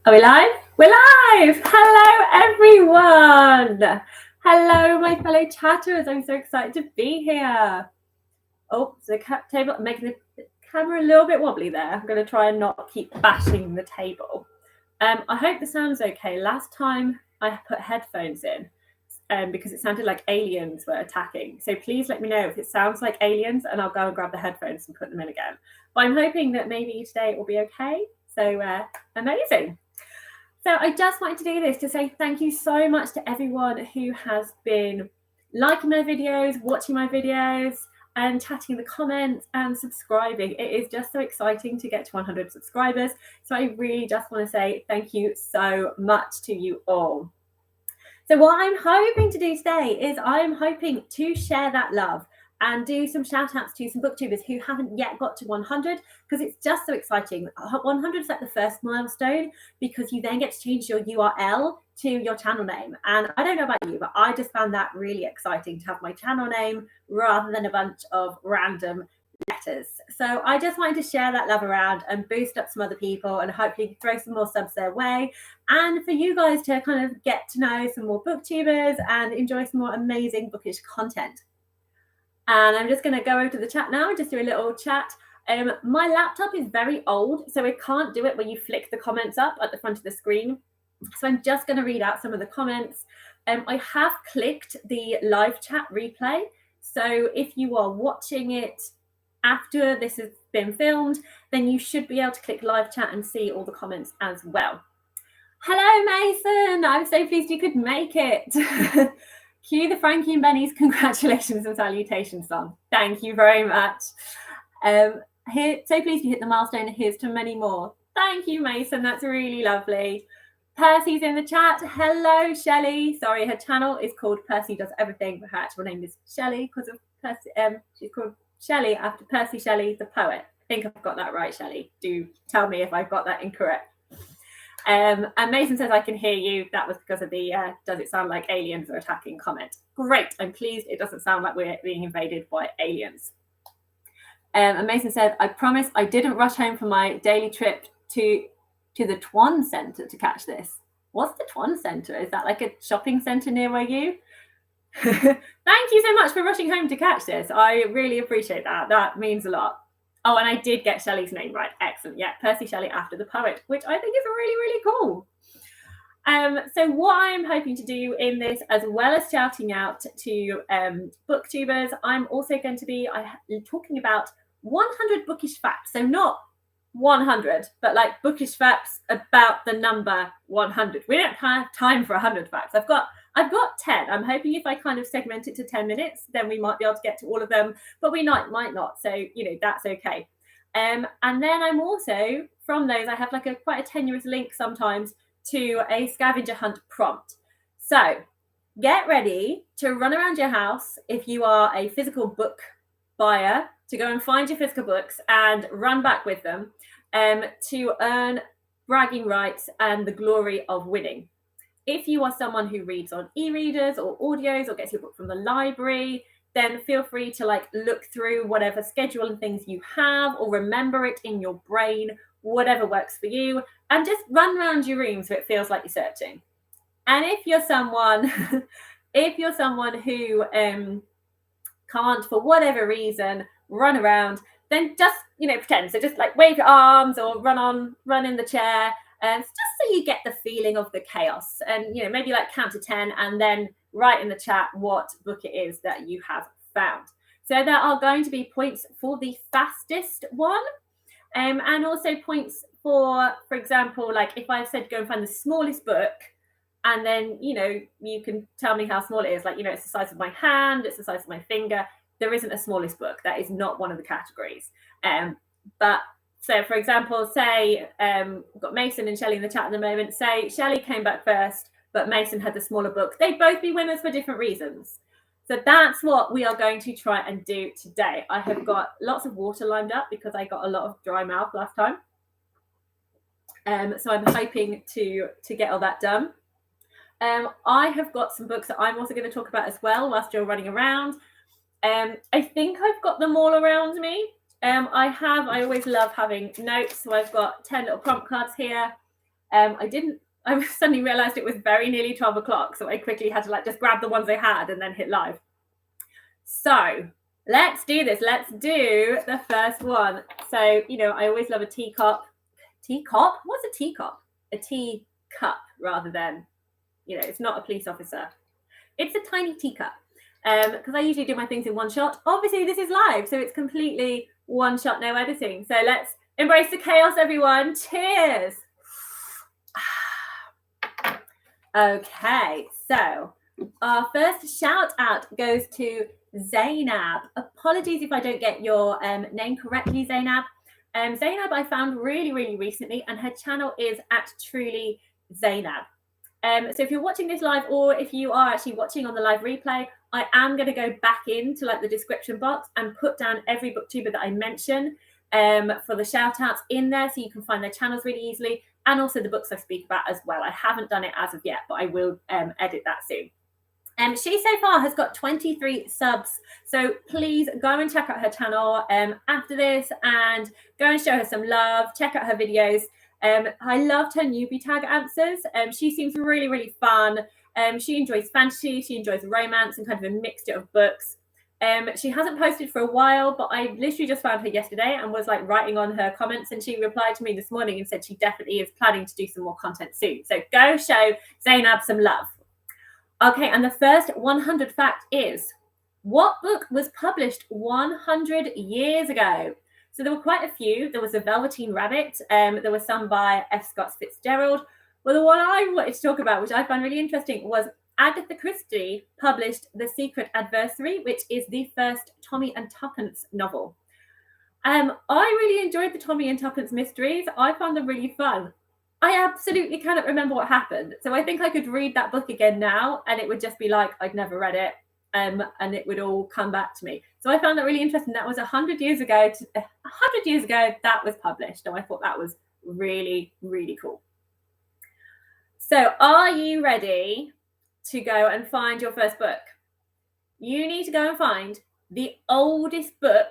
Are we live? We're live! Hello, everyone! Hello, my fellow chatters. I'm so excited to be here. Oh, so the table, making the camera a little bit wobbly there. I'm going to try and not keep bashing the table. I hope the sound's okay. Last time I put headphones in because it sounded like aliens were attacking. So please let me know if it sounds like aliens and I'll go and grab the headphones and put them in again. But I'm hoping that maybe today it will be okay. So amazing. So I just wanted to do this to say thank you so much to everyone who has been liking my videos, watching my videos, and chatting in the comments and subscribing. It is just so exciting to get to 100 subscribers. So I really just want to say thank you so much to you all. So what I'm hoping to do today is I'm hoping to share that love and do some shout outs to some booktubers who haven't yet got to 100, because it's just so exciting. 100 is like the first milestone, because you then get to change your URL to your channel name. And I don't know about you, but I just found that really exciting to have my channel name rather than a bunch of random letters. So I just wanted to share that love around and boost up some other people and hopefully throw some more subs their way, and for you guys to kind of get to know some more booktubers and enjoy some more amazing bookish content. And I'm just going to go over to the chat now and just do a little chat. My laptop is very old, so it can't do it where you flick the comments up at the front of the screen. So I'm just going to read out some of the comments. I have clicked the live chat replay. So if you are watching it after this has been filmed, then you should be able to click live chat and see all the comments as well. Hello, Mason. I'm so pleased you could make it. Cue the Frankie and Benny's congratulations and salutations song. Thank you very much. So pleased you hit the milestone. Here's to many more. Thank you, Mason. That's really lovely. Percy's in the chat. Hello, Shelley. Sorry, her channel is called Percy Does Everything, but her actual name is Shelley because of Percy. She's called Shelley after Percy Shelley, the poet. I think I've got that right, Shelley. Do tell me if I've got that incorrect. And Mason says, I can hear you. That was because of the does it sound like aliens are attacking comment. Great. I'm pleased it doesn't sound like we're being invaded by aliens. And Mason said, I promise I didn't rush home for my daily trip to the Twan Centre to catch this. What's the Twan Centre? Is that like a shopping centre near where you? Thank you so much for rushing home to catch this. I really appreciate that. That means a lot. Oh, and I did get Shelley's name right. Excellent. Yeah, Percy Shelley after the poet, which I think is really, really cool. So what I'm hoping to do in this, as well as shouting out to booktubers, I'm also going to be talking about 100 bookish facts. So not 100, but like bookish facts about the number 100. We don't have time for 100 facts. I've got 10. I'm hoping if I kind of segment it to 10 minutes, then we might be able to get to all of them, but we might not. So, that's okay. And then I'm also, from those, I have like quite a tenuous link sometimes to a scavenger hunt prompt. So get ready to run around your house if you are a physical book buyer, to go and find your physical books and run back with them to earn bragging rights and the glory of winning. If you are someone who reads on e-readers or audios or gets your book from the library, then feel free to look through whatever schedule and things you have, or remember it in your brain, whatever works for you, and just run around your room so it feels like you're searching. And if you're someone who can't, for whatever reason, run around, then just pretend. So just wave your arms or run in the chair. Just so you get the feeling of the chaos, and maybe count to 10 and then write in the chat what book it is that you have found. So there are going to be points for the fastest one, and also points for example, if I've said go and find the smallest book, and then you can tell me how small it is. It's the size of my hand, it's the size of my finger. There isn't a smallest book. That is not one of the categories. But so, for example, say we've got Mason and Shelley in the chat at the moment. Say Shelley came back first, but Mason had the smaller book. They'd both be winners for different reasons. So that's what we are going to try and do today. I have got lots of water lined up because I got a lot of dry mouth last time. So I'm hoping to get all that done. I have got some books that I'm also going to talk about as well whilst you're running around. I think I've got them all around me. I always love having notes. So I've got 10 little prompt cards here. I suddenly realized it was very nearly 12 o'clock. So I quickly had to like just grab the ones I had and then hit live. So let's do this. Let's do the first one. So, you know, I always love a teacup. Teacup? What's a teacup? A teacup rather than, you know, it's not a police officer. It's a tiny teacup. Because I usually do my things in one shot. Obviously, this is live, so it's completely one shot, no editing. So let's embrace the chaos, everyone. Cheers. Okay, so our first shout out goes to Zainab. Apologies if I don't get your name correctly, Zainab. Zainab I found really recently, and her channel is at Truly Zainab. So if you're watching this live, or if you are actually watching on the live replay, I am going to go back into like the description box and put down every booktuber that I mention for the shout outs in there, so you can find their channels really easily, and also the books I speak about as well. I haven't done it as of yet, but I will edit that soon. She so far has got 23 subs, so please go and check out her channel after this and go and show her some love. Check out her videos. I loved her newbie tag answers. She seems really fun. She enjoys fantasy, she enjoys romance and kind of a mixture of books. She hasn't posted for a while, but I literally just found her yesterday and was like writing on her comments, and she replied to me this morning and said she definitely is planning to do some more content soon. So go show Zainab some love. Okay, and the first 100 fact is, what book was published 100 years ago? So there were quite a few. There was The Velveteen Rabbit. There was some by F. Scott Fitzgerald. Well, the one I wanted to talk about, which I found really interesting, was Agatha Christie published The Secret Adversary, which is the first Tommy and Tuppence novel. I really enjoyed the Tommy and Tuppence mysteries. I found them really fun. I absolutely cannot remember what happened. So I think I could read that book again now, and it would just be like I'd never read it, and it would all come back to me. So I found that really interesting. That was 100 years ago. 100 years ago, that was published. So I thought that was really cool. So are you ready to go and find your first book? You need to go and find the oldest book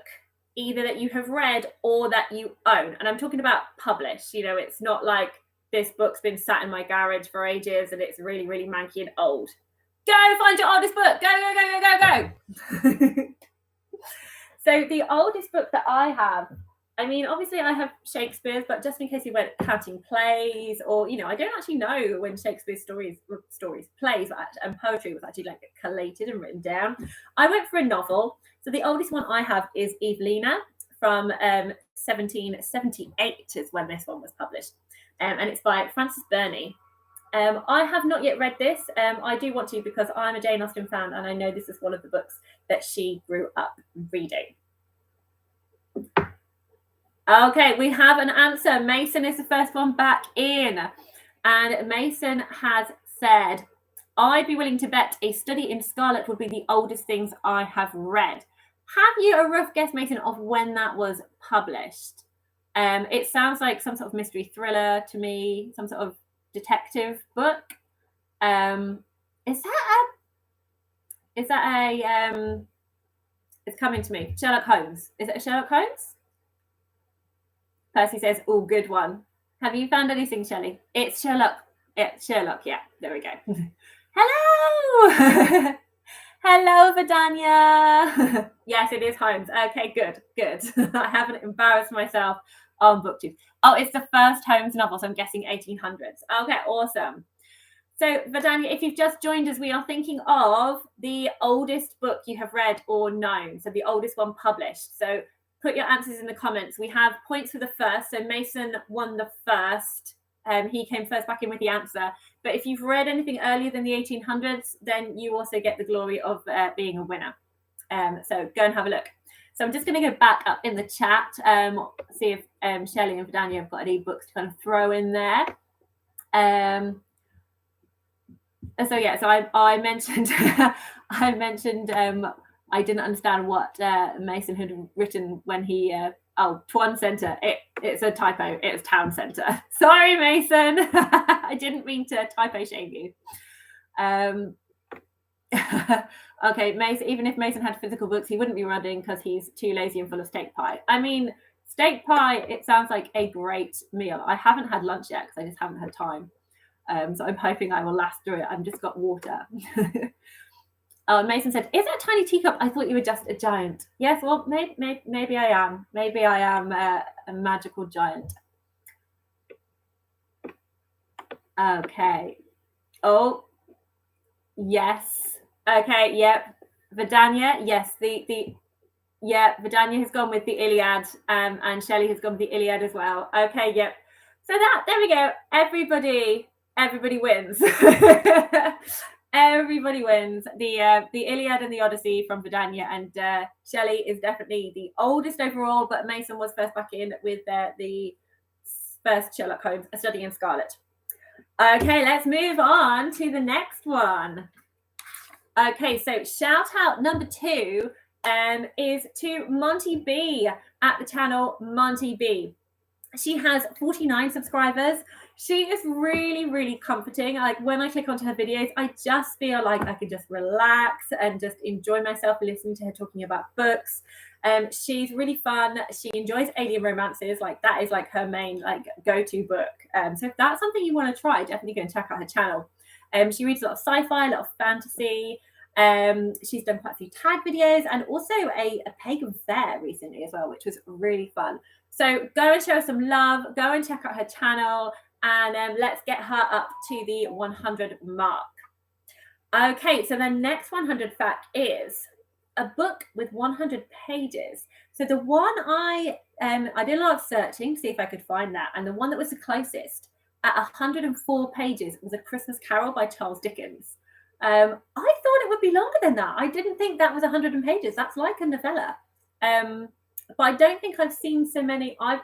either that you have read or that you own. And I'm talking about published. You know, it's not like this book's been sat in my garage for ages and it's really manky and old. Go find your oldest book. Go. So the oldest book that I have, I mean, obviously I have Shakespeare's, but just in case you weren't counting plays, or, you know, I don't actually know when Shakespeare's plays and poetry was actually like collated and written down. I went for a novel. So the oldest one I have is Evelina from 1778 is when this one was published. And it's by Frances Burney. I have not yet read this. I do want to, because I'm a Jane Austen fan, and I know this is one of the books that she grew up reading. Okay, we have an answer. Mason is the first one back in. And Mason has said, I'd be willing to bet A Study in Scarlet would be the oldest things I have read. Have you a rough guess, Mason, of when that was published? It sounds like some sort of mystery thriller to me, some sort of detective book. Is that a it's coming to me. Sherlock Holmes. Is it a Sherlock Holmes? Percy says, oh, good one. Have you found anything, Shelley? It's Sherlock. It's Sherlock, yeah. There we go. Hello! Hello, Vidania. Yes, it is Holmes. Okay, good. I haven't embarrassed myself on BookTube. Oh, it's the first Holmes novel, so I'm guessing 1800s. Okay, awesome. So, Vidania, if you've just joined us, we are thinking of the oldest book you have read or known. So the oldest one published. So put your answers in the comments. We have points for the first. So Mason won the first. He came first back in with the answer. But if you've read anything earlier than the 1800s, then you also get the glory of being a winner. So go and have a look. So I'm just going to go back up in the chat, see if Shelley and Vidania have got any books to kind of throw in there. So I mentioned I didn't understand what Mason had written when he Twan Centre. It's a typo. It's Town Centre. Sorry, Mason. I didn't mean to typo shame you. Okay, Mason. Even if Mason had physical books, he wouldn't be running because he's too lazy and full of steak pie. I mean, Steak pie, it sounds like a great meal. I haven't had lunch yet because I just haven't had time. So I'm hoping I will last through it. I've just got water. Mason said, is that a tiny teacup? I thought you were just a giant. Yes, well, maybe I am. Maybe I am a magical giant. Okay. Oh, yes. Okay, yep. Vidania, yes. Vidania has gone with the Iliad, and Shelley has gone with the Iliad as well. Okay, yep. So there we go. Everybody wins. Everybody wins. The Iliad and the Odyssey from Vidania, and Shelley is definitely the oldest overall, but Mason was first back in with the first Sherlock Holmes, A Study in Scarlet. Okay, let's move on to the next one. Okay, so shout out number 2 is to Monty B at the channel Monty B. She has 49 subscribers. She is really, really comforting. Like when I click onto her videos, I just feel like I can just relax and just enjoy myself listening to her talking about books. She's really fun. She enjoys alien romances. Like that is like her main like go-to book. So if that's something you want to try, definitely go and check out her channel. She reads a lot of sci-fi, a lot of fantasy. She's done quite a few tag videos and also a pagan fair recently as well, which was really fun. So go and show her some love, go and check out her channel, and let's get her up to the 100 mark. Okay, so the next 100 fact is a book with 100 pages. So the one I did a lot of searching to see if I could find that, and the one that was the closest at 104 pages was A Christmas Carol by Charles Dickens. I thought it would be longer than that. I didn't think that was 100 pages. That's like a novella. But I don't think I've seen so many. I've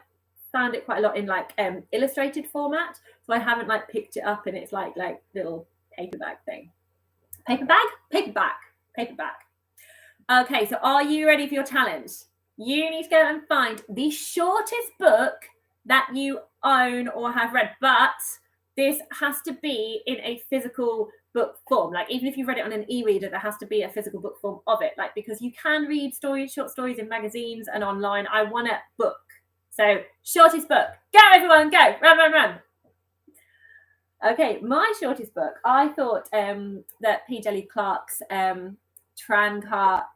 found it quite a lot in like illustrated format. So I haven't like picked it up and it's like little paperback thing. Paperback. Okay, so are you ready for your challenge? You need to go and find the shortest book that you own or have read, but this has to be in a physical book form. Like even if you read it on an e-reader, there has to be a physical book form of it. Like because you can read short stories in magazines and online. I want a book. So shortest book. Go everyone, go. Run. Okay, my shortest book. I thought that P. Djeli Clark's tram car.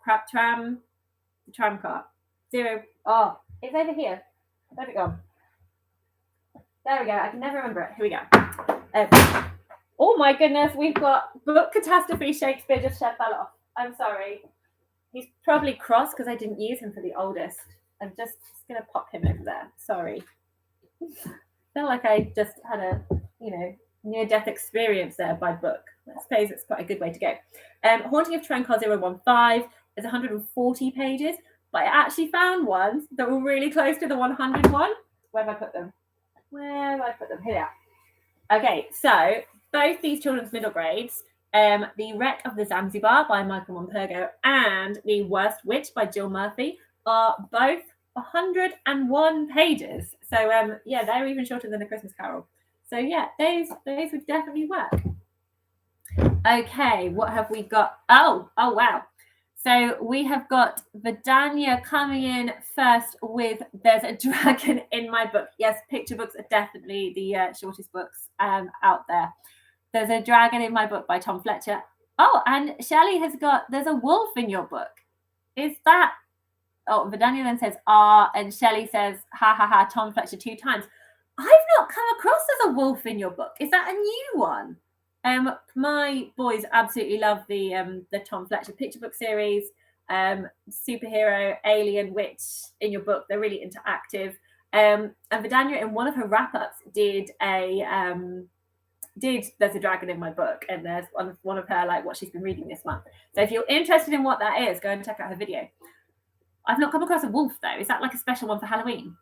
Zero. Oh, it's over here. Where'd it go? There we go. I can never remember it. Here we go. Oh my goodness, we've got book catastrophe. Shakespeare just fell off. I'm sorry. He's probably cross because I didn't use him for the oldest. I'm just going to pop him over there. Sorry. I feel like I just had a, near-death experience there by book. I suppose it's quite a good way to go. Haunting of Train Car 015 is 140 pages, but I actually found ones that were really close to the 100 one. Where have I put them? Here they are. Okay, so both these children's middle grades, The Wreck of the Zanzibar by Michael Monpergo and The Worst Witch by Jill Murphy are both 101 pages. So they're even shorter than A Christmas Carol. So yeah, those would definitely work. Okay, what have we got? Oh wow. So we have got Vidania coming in first with There's a Dragon in My Book. Yes, picture books are definitely the shortest books out there. There's a Dragon in My Book by Tom Fletcher. Oh, and Shelley has got There's a Wolf in Your Book. Is that... Oh, Vidania then says, and Shelley says, ha ha ha, Tom Fletcher 2 times. I've not come across There's a Wolf in Your Book. Is that a new one? My boys absolutely love the Tom Fletcher picture book series, superhero, alien, witch in your book. They're really interactive. And Vidania, in one of her wrap-ups, did There's a Dragon in My Book, and there's one of her like what she's been reading this month. So if you're interested in what that is, go and check out her video. I've not come across a wolf though. Is that like a special one for Halloween?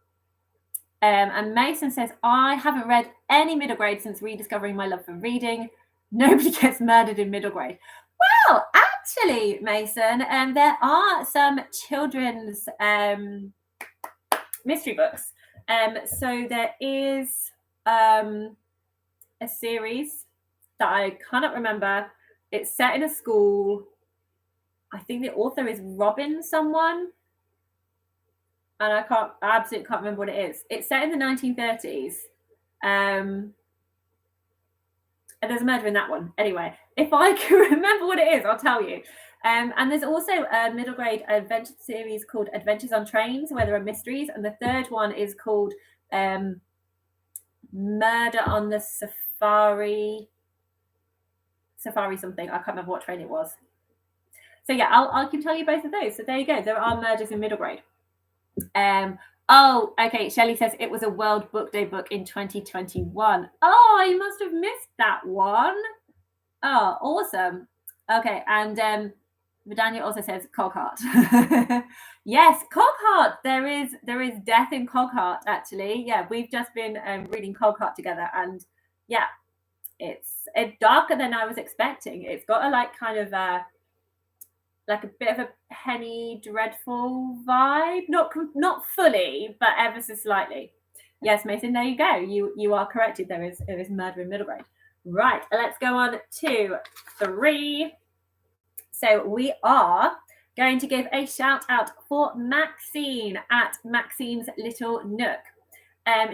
And Mason says, I haven't read any middle grade since rediscovering my love for reading. Nobody gets murdered in middle grade. Well, actually, Mason, there are some children's mystery books. So there is a series that I cannot remember. It's set in a school. I think the author is Robin someone. and I absolutely can't remember what it is. It's set in the 1930s. And there's a murder in that one. Anyway, if I can remember what it is, I'll tell you. And there's also a middle grade adventure series called Adventures on Trains, where there are mysteries. And the third one is called Murder on the Safari something. I can't remember what train it was. So yeah, I can tell you both of those. So there you go. There are murders in middle grade. Oh, okay. Shelley says it was a World Book Day book in 2021. Oh, I must have missed that one. Oh, awesome. Okay, and Vidania also says Cogheart. Yes, Cogheart. There is death in Cogheart. Actually, yeah, we've just been reading Cogheart together, and yeah, it's darker than I was expecting. It's got a like kind of like a bit of a Penny Dreadful vibe, not fully, but ever so slightly. Yes, Mason, there you go. You are corrected. There is murder in middle grade. Right, let's go on to 3. So we are going to give a shout out for Maxine at Maxine's Little Nook.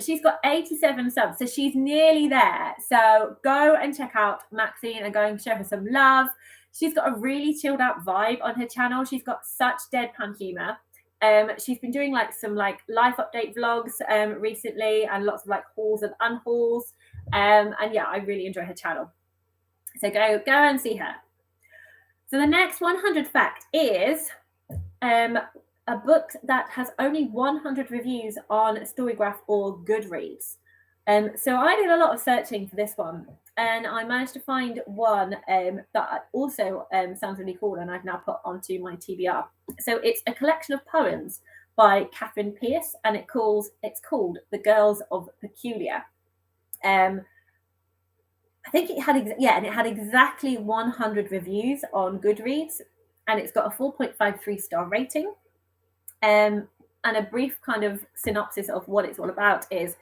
She's got 87 subs, so she's nearly there. So go and check out Maxine and go and show her some love. She's got a really chilled out vibe on her channel. She's got such deadpan humor. She's been doing like some like life update vlogs recently, and lots of like hauls and unhauls. And yeah, I really enjoy her channel. So go and see her. So the next 100 fact is a book that has only 100 reviews on Storygraph or Goodreads. So I did a lot of searching for this one, and I managed to find one that also sounds really cool, and I've now put onto my TBR. So it's a collection of poems by Catherine Pierce, and it's called The Girls of Peculiar. I think it had exactly 100 reviews on Goodreads, and it's got a 4.53 star rating. And a brief kind of synopsis of what it's all about is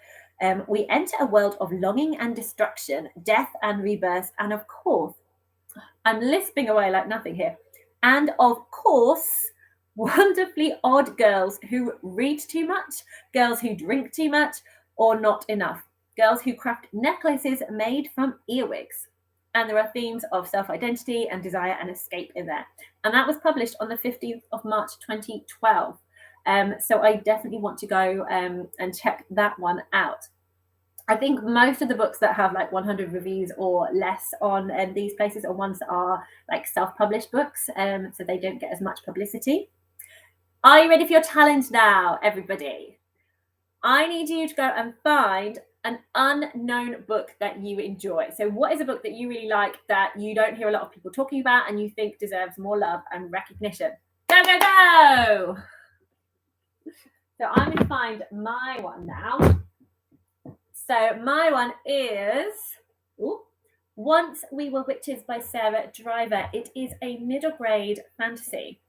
we enter a world of longing and destruction, death and rebirth, and of course, I'm lisping away like nothing here, and of course, wonderfully odd girls who read too much, girls who drink too much, or not enough, girls who craft necklaces made from earwigs. And there are themes of self-identity and desire and escape in there. And that was published on the 15th of March 2012. So I definitely want to go and check that one out. I think most of the books that have like 100 reviews or less on these places are ones that are like self-published books, so they don't get as much publicity. Are you ready for your challenge now, everybody? I need you to go and find an unknown book that you enjoy. So what is a book that you really like that you don't hear a lot of people talking about and you think deserves more love and recognition? Go, go, go! So I'm going to find my one now. So my one is Once We Were Witches by Sarah Driver. It is a middle grade fantasy,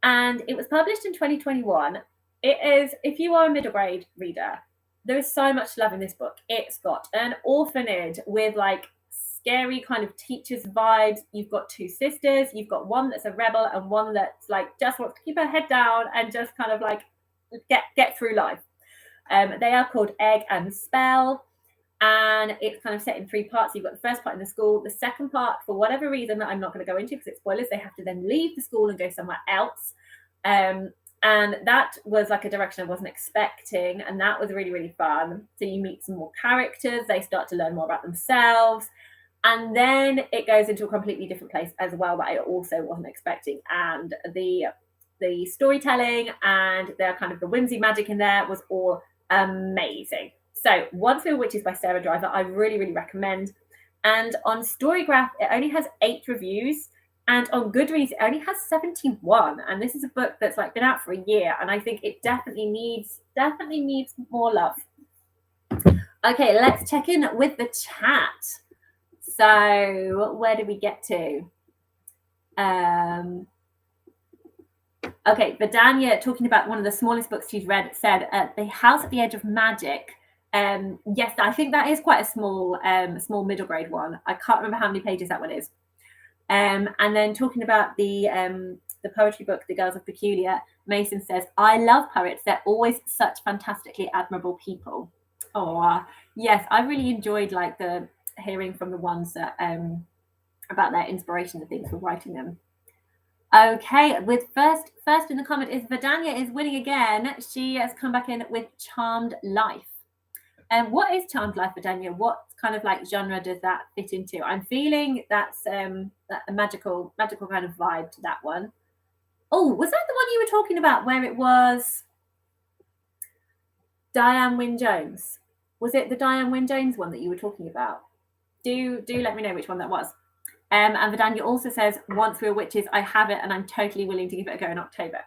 and it was published in 2021. It is, if you are a middle grade reader, there is so much love in this book. It's got an orphanage with like scary kind of teachers vibes. You've got 2 sisters. You've got one that's a rebel and one that's like just wants to keep her head down and just kind of like get through life. They are called Egg and Spell, and it's kind of set in 3 parts. You've got the first part in the school. The second part, for whatever reason that I'm not going to go into because it's spoilers, they have to then leave the school and go somewhere else. And that was like a direction I wasn't expecting, and that was really, really fun. So you meet some more characters, they start to learn more about themselves, and then it goes into a completely different place as well that I also wasn't expecting. And the storytelling and the kind of the whimsy magic in there was all amazing. So Once We Were Witches by Sarah Driver, I really, really recommend. And on Storygraph, it only has 8 reviews. And on Goodreads, it only has 71. And this is a book that's like been out for a year. And I think it definitely needs more love. Okay, let's check in with the chat. So where did we get to? Okay, Vidania, talking about one of the smallest books she's read, said The House at the Edge of Magic. Yes, I think that is quite a small middle grade one. I can't remember how many pages that one is. And then talking about the poetry book, The Girls of Peculiar, Mason says, I love poets. They're always such fantastically admirable people. Oh, yes, I really enjoyed like the hearing from the ones that about their inspiration and things for writing them. Okay, with first in the comment is Vidania is winning again. She has come back in with Charmed Life. And what is Charmed Life, Vidania? What kind of like genre does that fit into? I'm feeling that's a magical kind of vibe to that one. Oh, was that the one you were talking about where it was Diane Wynne Jones? Was it the Diane Wynne Jones one that you were talking about? Do let me know which one that was. And Vidania also says, once we were witches, I have it and I'm totally willing to give it a go in October.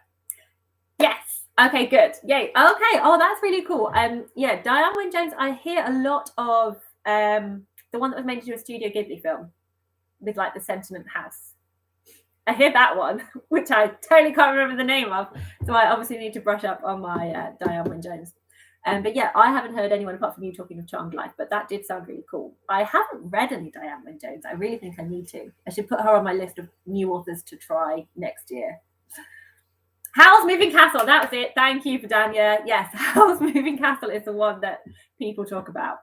Yes. Okay, good. Yay. Okay. Oh, that's really cool. Yeah, Diane Wynne Jones, I hear a lot of the one that was made into a Studio Ghibli film with like the Sentiment House. I hear that one, which I totally can't remember the name of. So I obviously need to brush up on my Diane Wynne Jones. But yeah, I haven't heard anyone apart from you talking of Charmed Life, but that did sound really cool. I haven't read any Diane Wynne Jones. I really think I need to. I should put her on my list of new authors to try next year. Howl's Moving Castle, that was it. Thank you, Vidania. Yes, Howl's Moving Castle is the one that people talk about.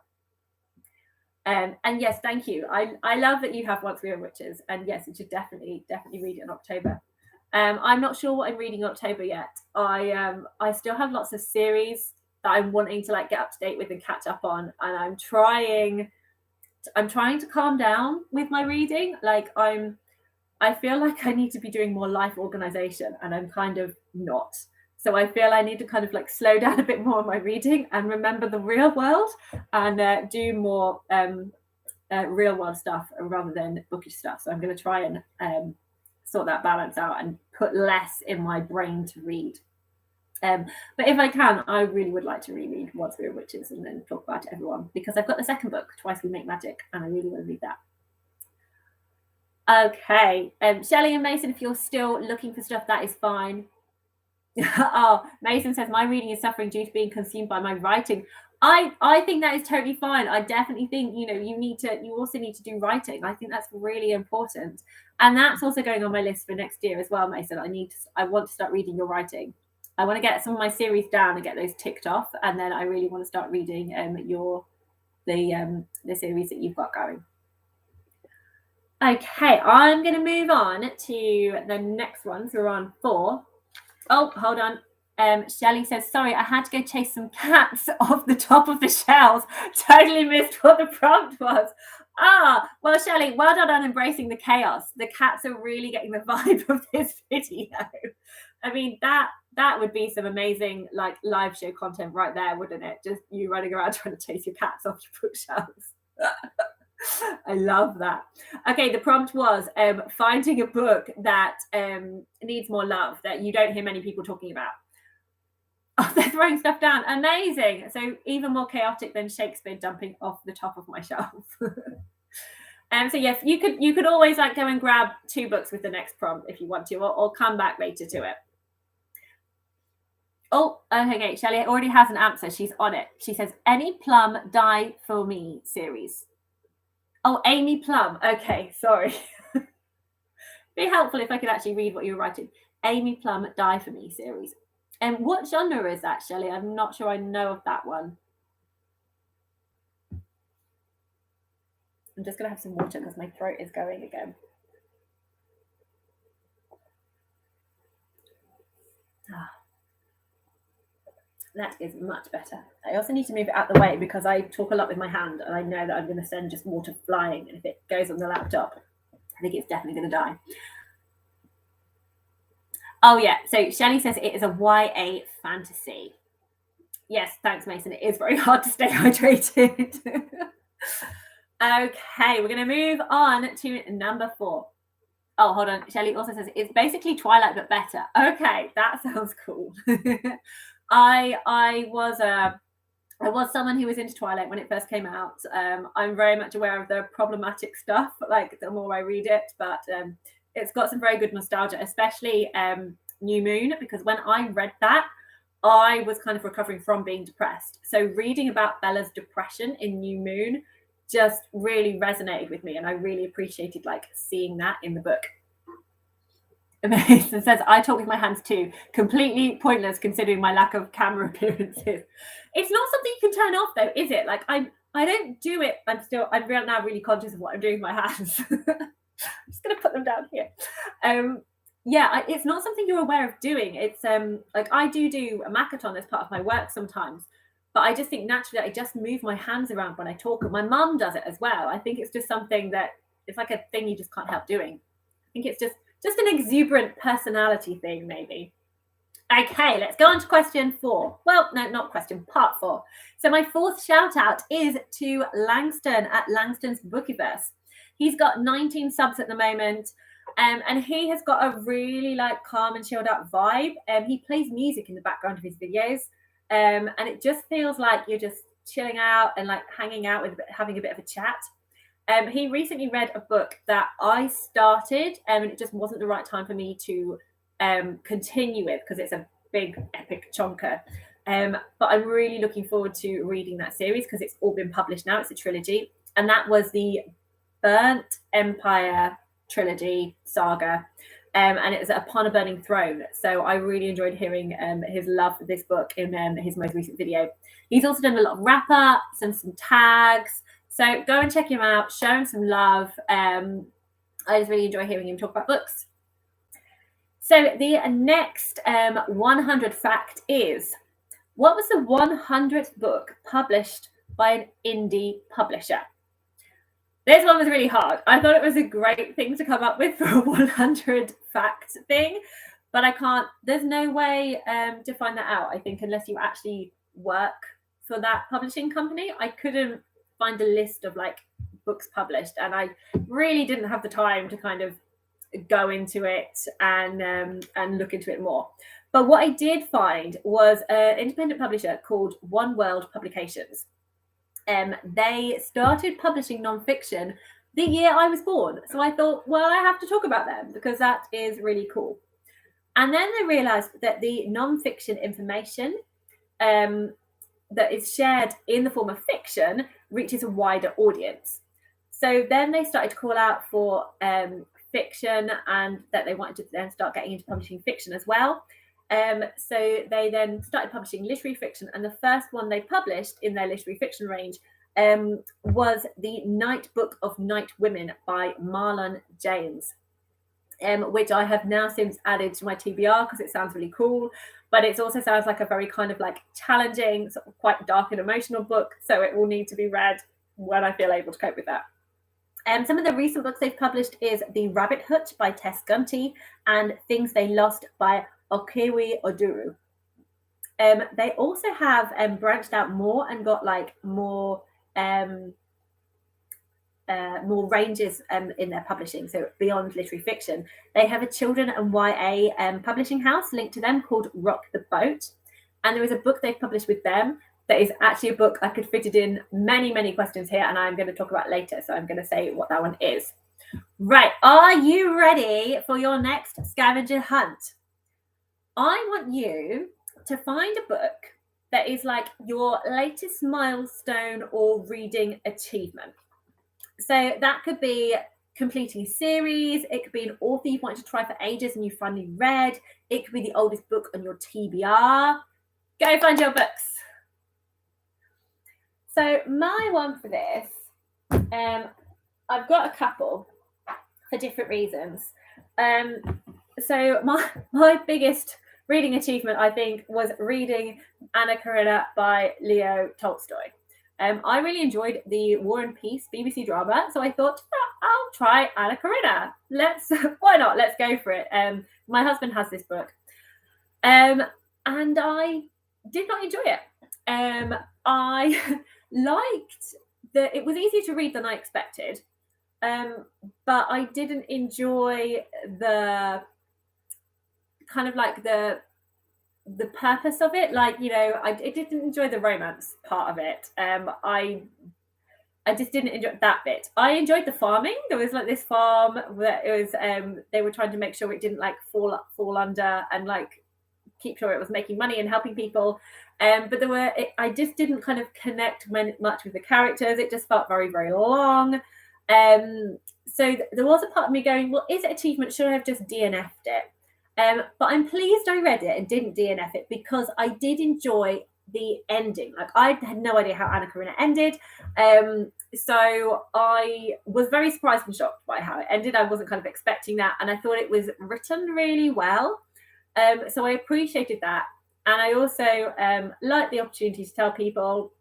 And yes, thank you. I love that you have Once We Were Witches, and yes, you should definitely read it in October. I'm not sure what I'm reading in October yet. I still have lots of series that I'm wanting to like get up to date with and catch up on, and I'm trying to calm down with my reading. Like I feel like I need to be doing more life organization, and I'm kind of not. So I feel I need to kind of like slow down a bit more on my reading and remember the real world, and do more real world stuff rather than bookish stuff. So I'm going to try and sort that balance out and put less in my brain to read. But if I can, I really would like to reread Once We Were Witches and then talk about it to everyone, because I've got the second book, Twice We Make Magic, and I really want to read that. Okay, Shelley and Mason, if you're still looking for stuff, that is fine. Oh, Mason says, my reading is suffering due to being consumed by my writing. I think that is totally fine. I definitely think, you also need to do writing. I think that's really important. And that's also going on my list for next year as well, Mason. I want to start reading your writing. I want to get some of my series down and get those ticked off, and then I really want to start reading the series that you've got going. Okay, I'm going to move on to the next one. So we're on 4. Oh, hold on. Shelley says, sorry, I had to go chase some cats off the top of the shelves. Totally missed what the prompt was. Well, Shelley, well done on embracing the chaos. The cats are really getting the vibe of this video. I mean, that would be some amazing like live show content right there, wouldn't it? Just you running around trying to chase your cats off your bookshelves. I love that. Okay, the prompt was finding a book that needs more love, that you don't hear many people talking about. Oh, they're throwing stuff down. Amazing. So even more chaotic than Shakespeare dumping off the top of my shelf. So yes, you could always like go and grab 2 books with the next prompt if you want to, or come back later to it. Oh, okay, Shelley already has an answer. She's on it. She says, Any Plum Die For Me series. Oh, Amy Plum. Okay, sorry. Be helpful if I could actually read what you're writing. Amy Plum Die For Me series. And what genre is that, Shelley? I'm not sure I know of that one. I'm just going to have some water because my throat is going again. That is much better. I also need to move it out the way because I talk a lot with my hand, and I know that I'm going to send just water flying, and if it goes on the laptop, I think it's definitely going to die. Oh yeah, so Shelley says it is a YA fantasy. Yes, thanks, Mason. It is very hard to stay hydrated. Okay, we're going to move on to number 4. Oh, hold on. Shelley also says it's basically Twilight but better. Okay, that sounds cool. I was someone who was into Twilight when it first came out. I'm very much aware of the problematic stuff, like the more I read it, but it's got some very good nostalgia, especially New Moon, because when I read that, I was kind of recovering from being depressed. So reading about Bella's depression in New Moon just really resonated with me, and I really appreciated like seeing that in the book. Amazing says, I talk with my hands too. Completely pointless considering my lack of camera appearances. It's not something you can turn off though, is it? Like I don't do it. I'm now really conscious of what I'm doing with my hands. I'm just gonna put them down here. It's not something you're aware of doing. It's like I do a Makaton as part of my work sometimes, but I just think naturally I just move my hands around when I talk, and my mum does it as well. I think it's just something that it's like a thing you just can't help doing. I think it's just an exuberant personality thing, maybe. Okay, let's go on to question 4. Well, no, not question, part 4. So my 4th shout out is to Langston at Langston's Bookiverse. He's got 19 subs at the moment, and he has got a really like calm and chilled out vibe. He plays music in the background of his videos, and it just feels like you're just chilling out and like hanging out with, having a bit of a chat. He recently read a book that I started, and it just wasn't the right time for me to continue with because it's a big epic chonker. But I'm really looking forward to reading that series because it's all been published now. It's a trilogy, and that was the Burnt Empire trilogy saga, and it was Upon a Burning Throne. So I really enjoyed hearing his love for this book in his most recent video. He's also done a lot of wrap-ups and some tags. So go and check him out, show him some love. I just really enjoy hearing him talk about books. So the next 100 fact is, what was the 100th book published by an indie publisher? This one was really hard. I thought it was a great thing to come up with for a 100 fact thing, but I can't, there's no way to find that out, I think, unless you actually work for that publishing company. I couldn't find a list of like books published, and I really didn't have the time to kind of go into it and look into it more. But what I did find was an independent publisher called One World Publications. They started publishing nonfiction the year I was born, so I thought, well, I have to talk about them because that is really cool. And then they realized that the nonfiction information that is shared in the form of fiction reaches a wider audience. So then they started to call out for fiction, and that they wanted to then start getting into publishing fiction as well. So they then started publishing literary fiction, and the first one they published in their literary fiction range was The Night Book of Night Women by Marlon James, which I have now since added to my TBR because it sounds really cool. But it also sounds like a very kind of like challenging, sort of quite dark and emotional book. So it will need to be read when I feel able to cope with that. Some of the recent books they've published is The Rabbit Hutch by Tess Gunty and Things They Lost by Okewi Oduru. They also have branched out more and got like more ranges in their publishing, so beyond literary fiction. They have a children and YA publishing house linked to them called Rock the Boat, and there is a book they've published with them that is actually a book I could fit it in many questions here, and I'm going to talk about later, so I'm going to say what that one is. Right, are you ready for your next scavenger hunt? I want you to find a book that is like your latest milestone or reading achievement. So that could be completing a series, it could be an author you've wanted to try for ages and you finally read, it could be the oldest book on your TBR. Go find your books. So my one for this, I've got a couple for different reasons. So my biggest reading achievement, I think, was reading Anna Karenina by Leo Tolstoy. I really enjoyed the War and Peace BBC drama, so I thought, I'll try Anna Karenina. Why not? Let's go for it. My husband has this book, and I did not enjoy it. I liked that it was easier to read than I expected, but I didn't enjoy the kind of like the purpose of it. Like, you know, I didn't enjoy the romance part of it. I just didn't enjoy that bit. I enjoyed the farming. There was like this farm that it was they were trying to make sure it didn't like fall under and like keep sure it was making money and helping people. But I just didn't kind of connect much with the characters. It just felt very long. So there was a part of me going, well, is it achievement? Should I have just DNF'd it? But I'm pleased I read it and didn't DNF it, because I did enjoy the ending. Like, I had no idea how Anna Karenina ended. So I was very surprised and shocked by how it ended. I wasn't kind of expecting that. And I thought it was written really well. So I appreciated that. And I also liked the opportunity to tell people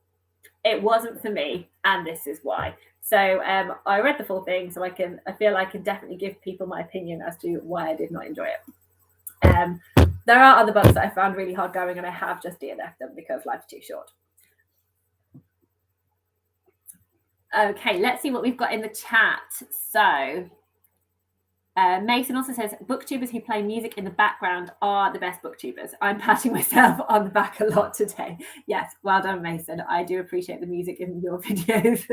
it wasn't for me, and this is why. So I read the full thing, so I feel I can definitely give people my opinion as to why I did not enjoy it. There are other books that I found really hard going, and I have just DNF'd them because life's too short. Okay, let's see what we've got in the chat. So Mason also says, booktubers who play music in the background are the best booktubers. I'm patting myself on the back a lot today. Yes, well done, Mason. I do appreciate the music in your videos.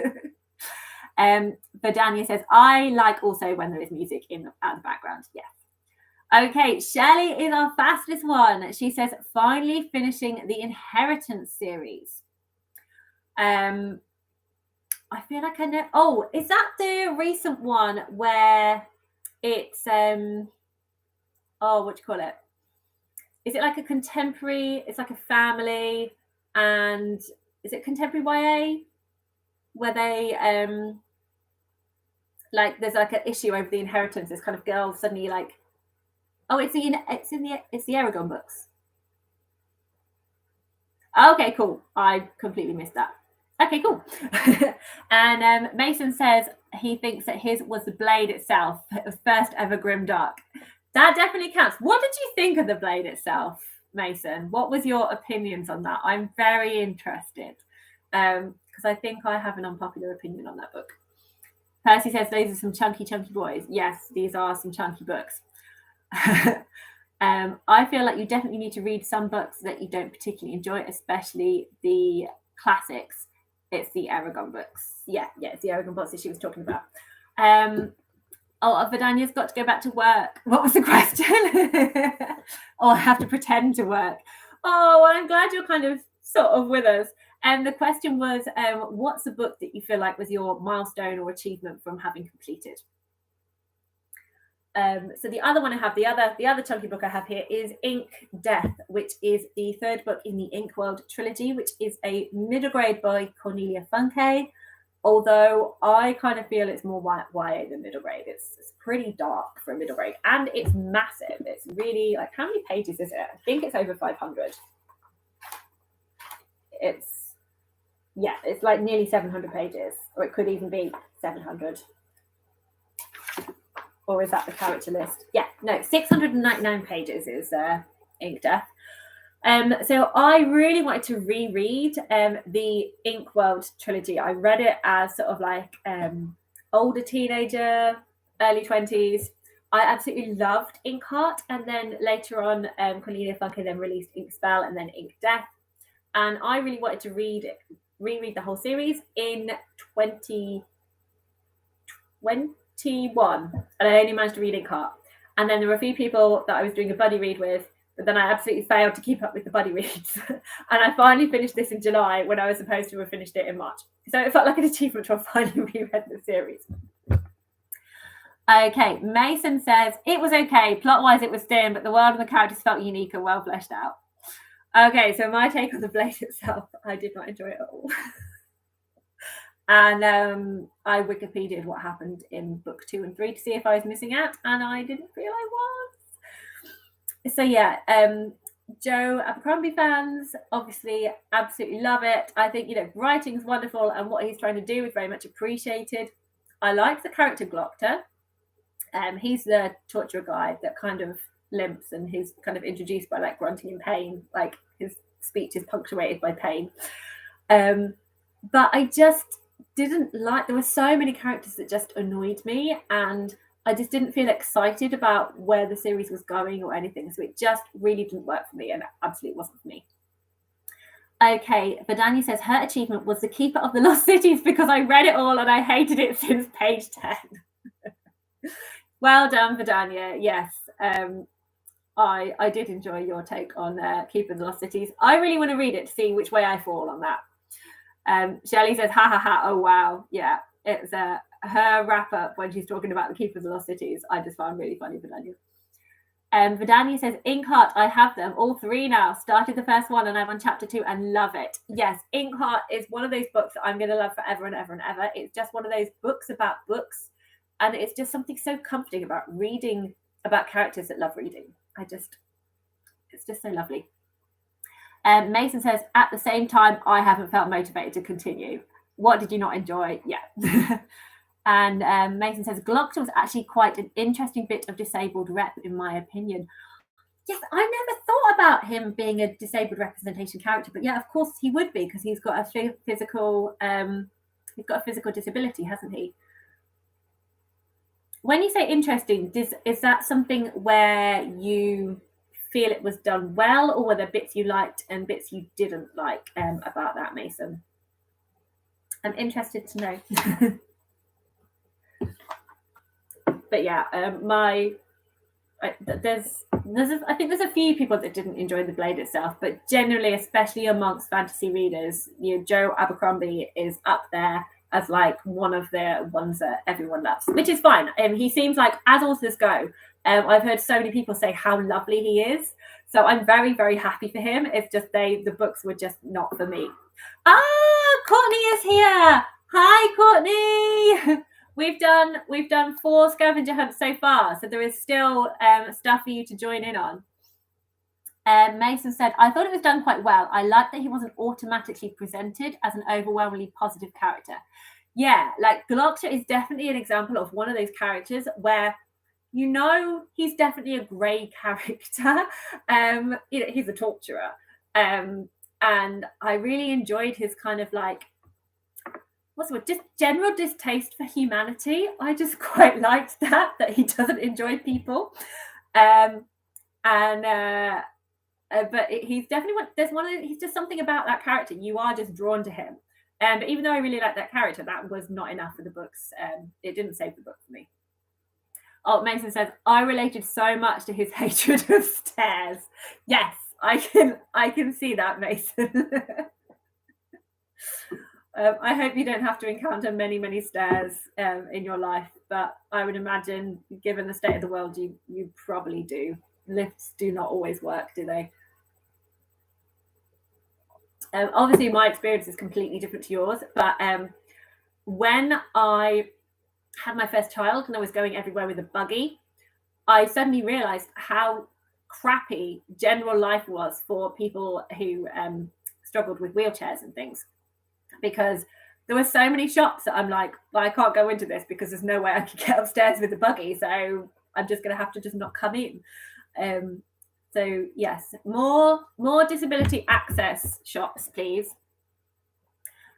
Vidania says, I like also when there is music in the background. Yes. Okay, Shelley is our fastest one. She says, finally finishing the Inheritance series. I feel like I know. Oh, is that the recent one where it's what do you call it? Is it like a contemporary? It's like a family, and is it contemporary YA where they like there's like an issue over the inheritance? This kind of girl suddenly like, oh, it's the Aragon books. Okay, cool. I completely missed that. Okay, cool. And Mason says he thinks that his was the Blade itself, first ever grimdark. That definitely counts. What did you think of the Blade itself, Mason? What was your opinions on that? I'm very interested, because I think I have an unpopular opinion on that book. Percy says those are some chunky boys. Yes, these are some chunky books. I feel like you definitely need to read some books that you don't particularly enjoy, especially the classics. It's the Aragon books. Yeah, it's the Aragon books that she was talking about. Vidania's got to go back to work. What was the question? Oh, I have to pretend to work. Oh, well, I'm glad you're kind of sort of with us. And the question was, what's the book that you feel like was your milestone or achievement from having completed? So the other one I have, the other chunky book I have here is Ink Death, which is the third book in the Ink World Trilogy, which is a middle grade by Cornelia Funke. Although I kind of feel it's more YA than middle grade. It's pretty dark for a middle grade, and it's massive. It's really like, how many pages is it? I think it's over 500. It's like nearly 700 pages, or it could even be 700. Or is that the character list? Yeah, no, 699 pages is Ink Death. So I really wanted to reread the Ink World Trilogy. I read it as sort of like older teenager, early 20s. I absolutely loved Inkheart, and then later on, Cornelia Funke then released Ink Spell and then Ink Death. And I really wanted to reread the whole series in 2021, and I only managed to read Inkheart. And then there were a few people that I was doing a buddy read with, but then I absolutely failed to keep up with the buddy reads. And I finally finished this in July when I was supposed to have finished it in March. So it felt like an achievement to have finally reread the series. Okay, Mason says, it was okay. Plot-wise, it was thin, but the world and the characters felt unique and well fleshed out. Okay, so my take on the Blade itself, I did not enjoy it at all. And I Wikipedia'd what happened in book 2 and 3 to see if I was missing out, and I didn't feel I was. So yeah, Joe Abercrombie fans obviously absolutely love it. I think, writing's wonderful, and what he's trying to do is very much appreciated. I like the character Glockter. He's the torturer guy that kind of limps, and he's kind of introduced by like grunting in pain, like his speech is punctuated by pain. But I just didn't like, there were so many characters that just annoyed me, and I just didn't feel excited about where the series was going or anything. So it just really didn't work for me, and it absolutely wasn't for me. Okay, Vidania says her achievement was the Keeper of the Lost Cities because I read it all and I hated it since page 10. Well done, Vidania. Yes, I did enjoy your take on Keeper of the Lost Cities. I really want to read it to see which way I fall on that. Shelley says, ha ha ha, oh wow. Yeah, it's her wrap up when she's talking about the Keepers of Lost Cities, I just found really funny, Vidania. Vidania says, Inkheart, I have them all 3 now. Started the first one and I'm on chapter 2 and love it. Yes, Inkheart is one of those books that I'm going to love forever and ever and ever. It's just one of those books about books, and it's just something so comforting about reading about characters that love reading. It's just so lovely. Mason says, at the same time, I haven't felt motivated to continue. What did you not enjoy? Yeah. And Mason says, Glockton was actually quite an interesting bit of disabled rep, in my opinion. Yes, I never thought about him being a disabled representation character, but yeah, of course he would be, because he's got a physical disability, hasn't he? When you say interesting, is that something where you feel it was done well, or were there bits you liked and bits you didn't like about that, Mason? I'm interested to know. But yeah, I think there's a few people that didn't enjoy the Blade itself, but generally, especially amongst fantasy readers, Joe Abercrombie is up there as like one of the ones that everyone loves, which is fine. He seems like, as authors go, I've heard so many people say how lovely he is, so I'm very, very happy for him. It's just the books were just not for me. Courtney is here. Hi, Courtney. We've done 4 scavenger hunts so far, so there is still stuff for you to join in on. Mason said, I thought it was done quite well. I liked that he wasn't automatically presented as an overwhelmingly positive character. Yeah, like Glockton is definitely an example of one of those characters where he's definitely a grey character. He's a torturer. And I really enjoyed his kind of like, just general distaste for humanity. I just quite liked that he doesn't enjoy people. But he's definitely he's just something about that character. You are just drawn to him. But even though I really like that character, that was not enough for the books. It didn't save the book for me. Oh, Mason says, I related so much to his hatred of stairs. Yes, I can see that, Mason. I hope you don't have to encounter many, many stairs in your life, but I would imagine, given the state of the world, you probably do. Lifts do not always work, do they? Obviously, my experience is completely different to yours, but when I had my first child and I was going everywhere with a buggy, I suddenly realised how crappy general life was for people who struggled with wheelchairs and things. Because there were so many shops that I'm like, well, I can't go into this because there's no way I can get upstairs with the buggy, so I'm just going to have to just not come in. So yes, more disability access shops, please.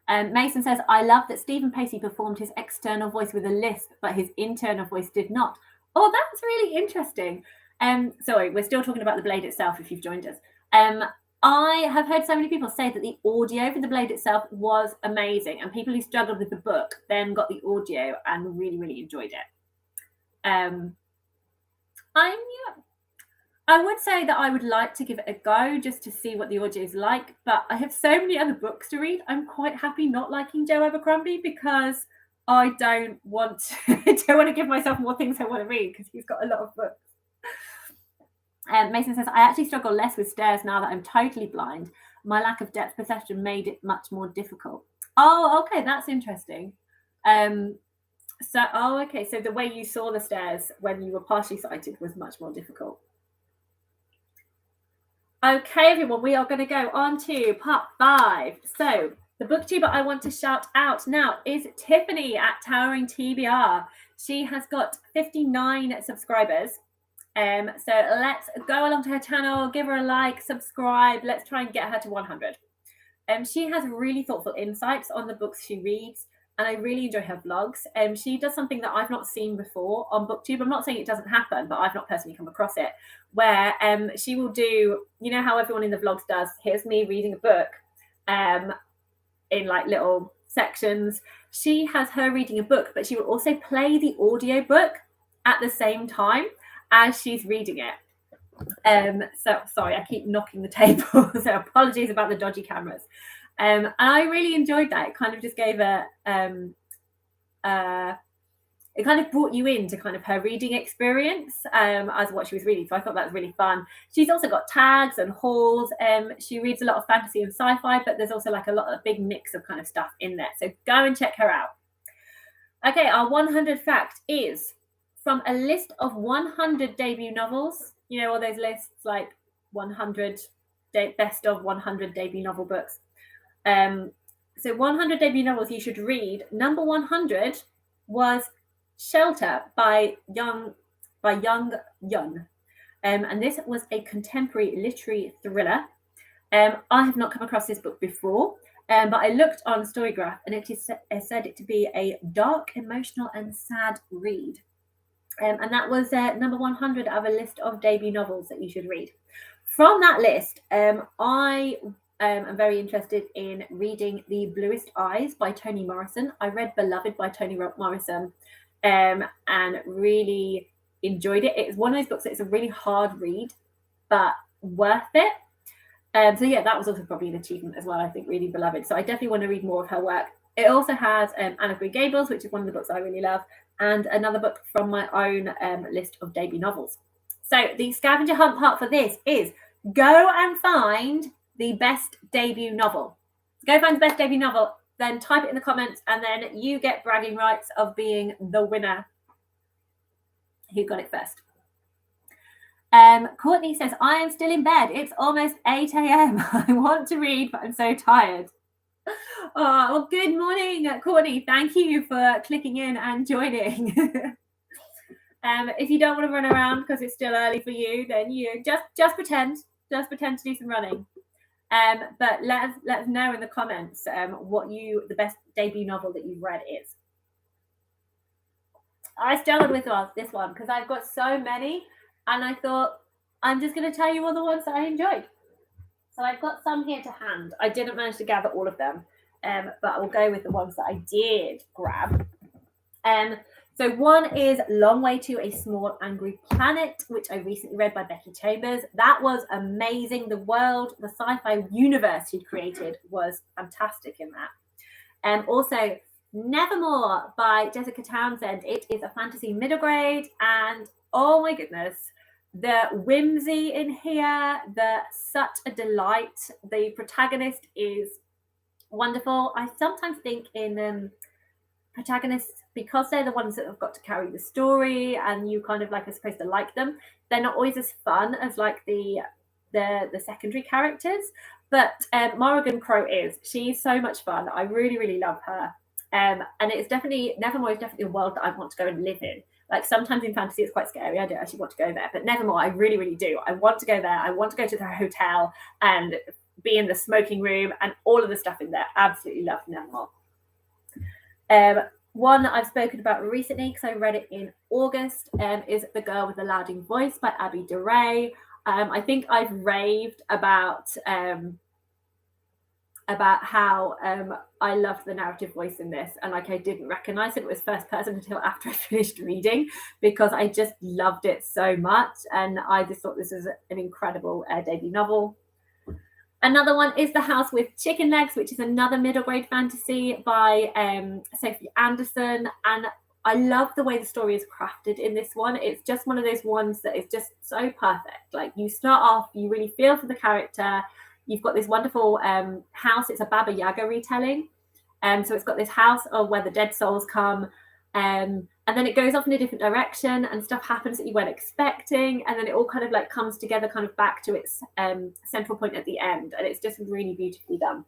Mason says, I love that Stephen Pacey performed his external voice with a lisp, but his internal voice did not. Oh, that's really interesting. Sorry, we're still talking about the Blade itself if you've joined us. I have heard so many people say that the audio for the Blade itself was amazing, and people who struggled with the book then got the audio and really, really enjoyed it. I would say that I would like to give it a go just to see what the audio is like, but I have so many other books to read. I'm quite happy not liking Joe Abercrombie because I don't want to give myself more things I want to read because he's got a lot of books. Mason says, I actually struggle less with stairs now that I'm totally blind. My lack of depth perception made it much more difficult. Oh, okay, that's interesting. So the way you saw the stairs when you were partially sighted was much more difficult. Okay, everyone, we are going to go on to part 5. So the booktuber I want to shout out now is Tiffany at Towering TBR. She has got 59 subscribers. So let's go along to her channel, give her a like, subscribe. Let's try and get her to 100. She has really thoughtful insights on the books she reads, and I really enjoy her vlogs. She does something that I've not seen before on BookTube. I'm not saying it doesn't happen, but I've not personally come across it, where she will do, you know how everyone in the vlogs does, here's me reading a book in like little sections. She has her reading a book, but she will also play the audio book at the same time as she's reading it. So sorry, I keep knocking the table, so apologies about the dodgy cameras. And I really enjoyed that. It kind of just gave a it kind of brought you into kind of her reading experience as what she was reading. So I thought that was really fun. She's also got tags and hauls. She reads a lot of fantasy and sci-fi, but there's also like a big mix of kind of stuff in there. So go and check her out. Okay, our 100 fact is from a list of 100 debut novels. You know, all those lists like 100 best of 100 debut novel books. So 100 debut novels you should read. Number 100 was Shelter by Young Yun. And this was a contemporary literary thriller. I have not come across this book before, but I looked on Storygraph and it said it to be a dark, emotional and sad read. And that was number 100 of a list of debut novels that you should read. From that list, I am very interested in reading The Bluest Eyes by Toni Morrison. I read Beloved by Toni Morrison and really enjoyed it. It's one of those books that's a really hard read, but worth it. So yeah, that was also probably an achievement as well, I think, reading Beloved. So I definitely want to read more of her work. It also has Anne of Green Gables, which is one of the books I really love, and another book from my own list of debut novels. So the scavenger hunt part for this is go and find the best debut novel. Go find the best debut novel, then type it in the comments, and then you get bragging rights of being the winner who got it first. Courtney says, I am still in bed. It's almost 8 a.m. I want to read, but I'm so tired. Oh, well, good morning, Courtney. Thank you for clicking in and joining. If you don't want to run around because it's still early for you, then you just pretend to do some running. But let us know in the comments what the best debut novel that you've read is. I struggled with this one because I've got so many, and I thought I'm just going to tell you all the ones that I enjoyed. So I've got some here to hand. I didn't manage to gather all of them, but I will go with the ones that I did grab. So one is Long Way to a Small Angry Planet, which I recently read by Becky Chambers. That was amazing. The world, the sci-fi universe she created was fantastic in that. Also, Nevermore by Jessica Townsend. It is a fantasy middle grade, and oh my goodness, the whimsy in here, such a delight. The protagonist is wonderful. I sometimes think in protagonists, because they're the ones that have got to carry the story and you kind of like are supposed to like them, they're not always as fun as like the secondary characters. But Morrigan Crow she's so much fun. I really, really love her. And it's definitely, Nevermore is definitely a world that I want to go and live in. Like sometimes in fantasy it's quite scary. I don't actually want to go there, but Nevermore I really, really do. I want to go there. I want to go to the hotel and be in the smoking room and all of the stuff in there. Absolutely love Nevermore. One I've spoken about recently because I read it in August is The Girl with the Louding Voice by Abby Duray. I think I've raved about how I loved the narrative voice in this, and like I didn't recognize it was first person until after I finished reading, because I just loved it so much, and I just thought this is an incredible debut novel. Another one is The House with Chicken Legs, which is another middle grade fantasy by Sophie Anderson, and I love the way the story is crafted in this one. It's just one of those ones that is just so perfect. Like you start off, you really feel for the character. You've got this wonderful house. It's a Baba Yaga retelling. So it's got this house where the dead souls come. And then it goes off in a different direction and stuff happens that you weren't expecting. And then it all kind of like comes together kind of back to its central point at the end. And it's just really beautifully done.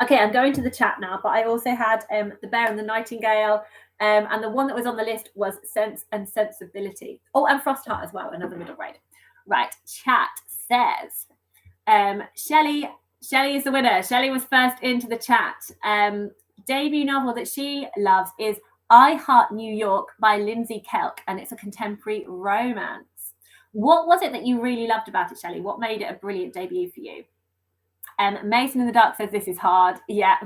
Okay, I'm going to the chat now, but I also had The Bear and the Nightingale. And the one that was on the list was Sense and Sensibility. Oh, and Frostheart as well, another middle grade. Right, chat says... Shelley is the winner. Shelley was first into the chat. Debut novel that she loves is I Heart New York by Lindsay Kelk, and it's a contemporary romance. What was it that you really loved about it, Shelley? What made it a brilliant debut for you? Mason in the Dark says this is hard. Yeah.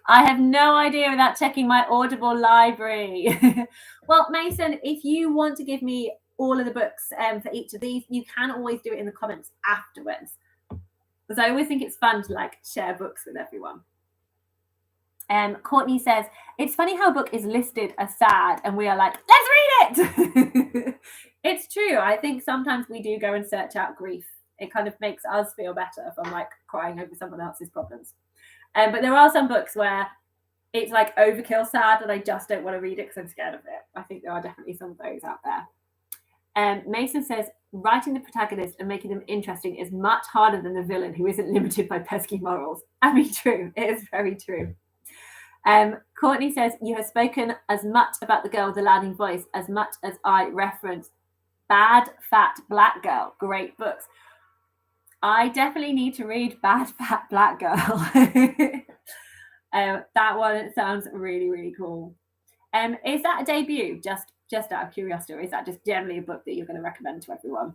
I have no idea without checking my Audible library. Well, Mason, if you want to give me all of the books for each of these, you can always do it in the comments afterwards, because I always think it's fun to like share books with everyone. Courtney says, it's funny how a book is listed as sad and we are like, let's read it. It's true. I think sometimes we do go and search out grief. It kind of makes us feel better from like crying over someone else's problems. But there are some books where it's like overkill sad and I just don't want to read it because I'm scared of it. I think there are definitely some of those out there. Mason says, writing the protagonist and making them interesting is much harder than the villain who isn't limited by pesky morals. I mean, true. It is very true. Courtney says, you have spoken as much about the girl with the louding voice as much as I reference Bad Fat Black Girl. Great books. I definitely need to read Bad Fat Black Girl. That one sounds really, really cool. Is that a debut? Just out of curiosity, or is that just generally a book that you're going to recommend to everyone?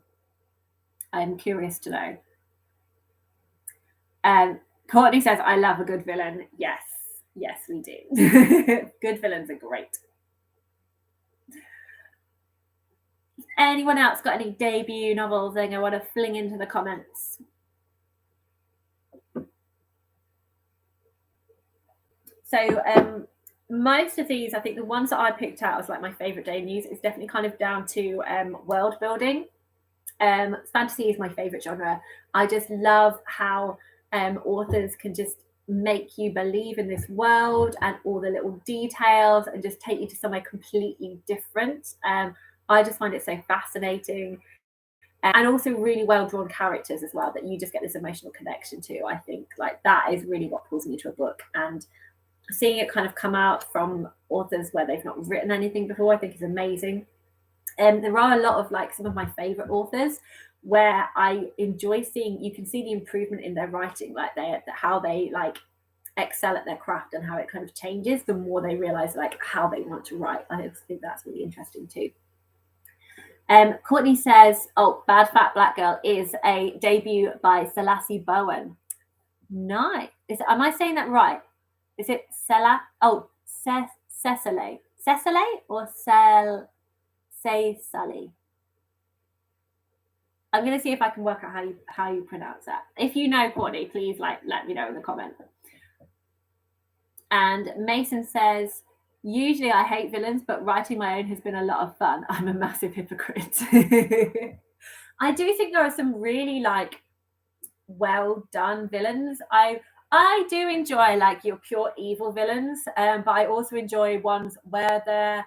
I'm curious to know. Courtney says, I love a good villain. Yes, we do. Good villains are great. Anyone else got any debut novels they want to fling into the comments? So most of these, I think the ones that I picked out as like my favorite debuts is definitely kind of down to world building. Fantasy is my favorite genre. I just love how authors can just make you believe in this world and all the little details and just take you to somewhere completely different. I just find it so fascinating, and also really well drawn characters as well that you just get this emotional connection to. I think like that is really what pulls me to a book, and seeing it kind of come out from authors where they've not written anything before, I think is amazing. There are a lot of like some of my favorite authors where I enjoy seeing, you can see the improvement in their writing, like how they like excel at their craft and how it kind of changes the more they realize like how they want to write. I think that's really interesting too. Courtney says, Bad Fat Black Girl is a debut by Selassie Bowen. Nice. Am I saying that right? Is it Cecily? Cecily or Cecily? I'm going to see if I can work out how you pronounce that. If you know, Courtney, please let me know in the comment. And Mason says, usually I hate villains, but writing my own has been a lot of fun. I'm a massive hypocrite. I do think there are some really like well done villains. I do enjoy like your pure evil villains, but I also enjoy ones where there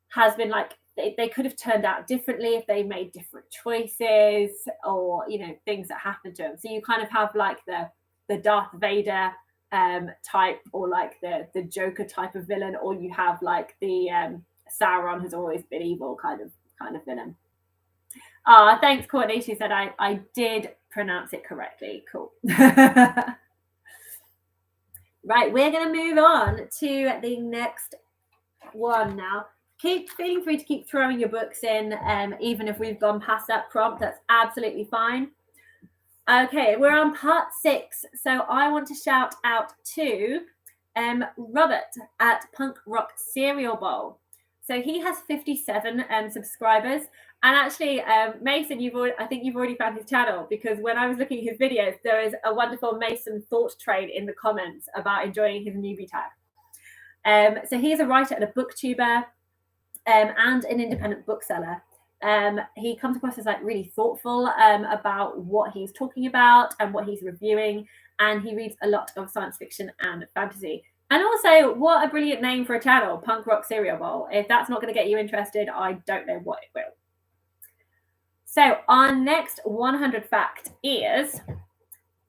has been like they could have turned out differently if they made different choices, or things that happened to them. So you kind of have like the Darth Vader type, or like the Joker type of villain, or you have like the Sauron has always been evil kind of villain. Thanks, Courtney. She said I did pronounce it correctly. Cool. Right, we're going to move on to the next one now. Keep feeling free to keep throwing your books in, even if we've gone past that prompt. That's absolutely fine. Okay, we're on part 6. So I want to shout out to Robert at Punk Rock Cereal Bowl. So he has 57 subscribers. And actually, Mason, I think you've already found his channel, because when I was looking at his videos, there is a wonderful Mason thought train in the comments about enjoying his newbie tag. So he is a writer and a booktuber and an independent bookseller. He comes across as like really thoughtful about what he's talking about and what he's reviewing, and he reads a lot of science fiction and fantasy. And also, what a brilliant name for a channel, Punk Rock Cereal Bowl. If that's not going to get you interested, I don't know what it will. So our next 100 fact is,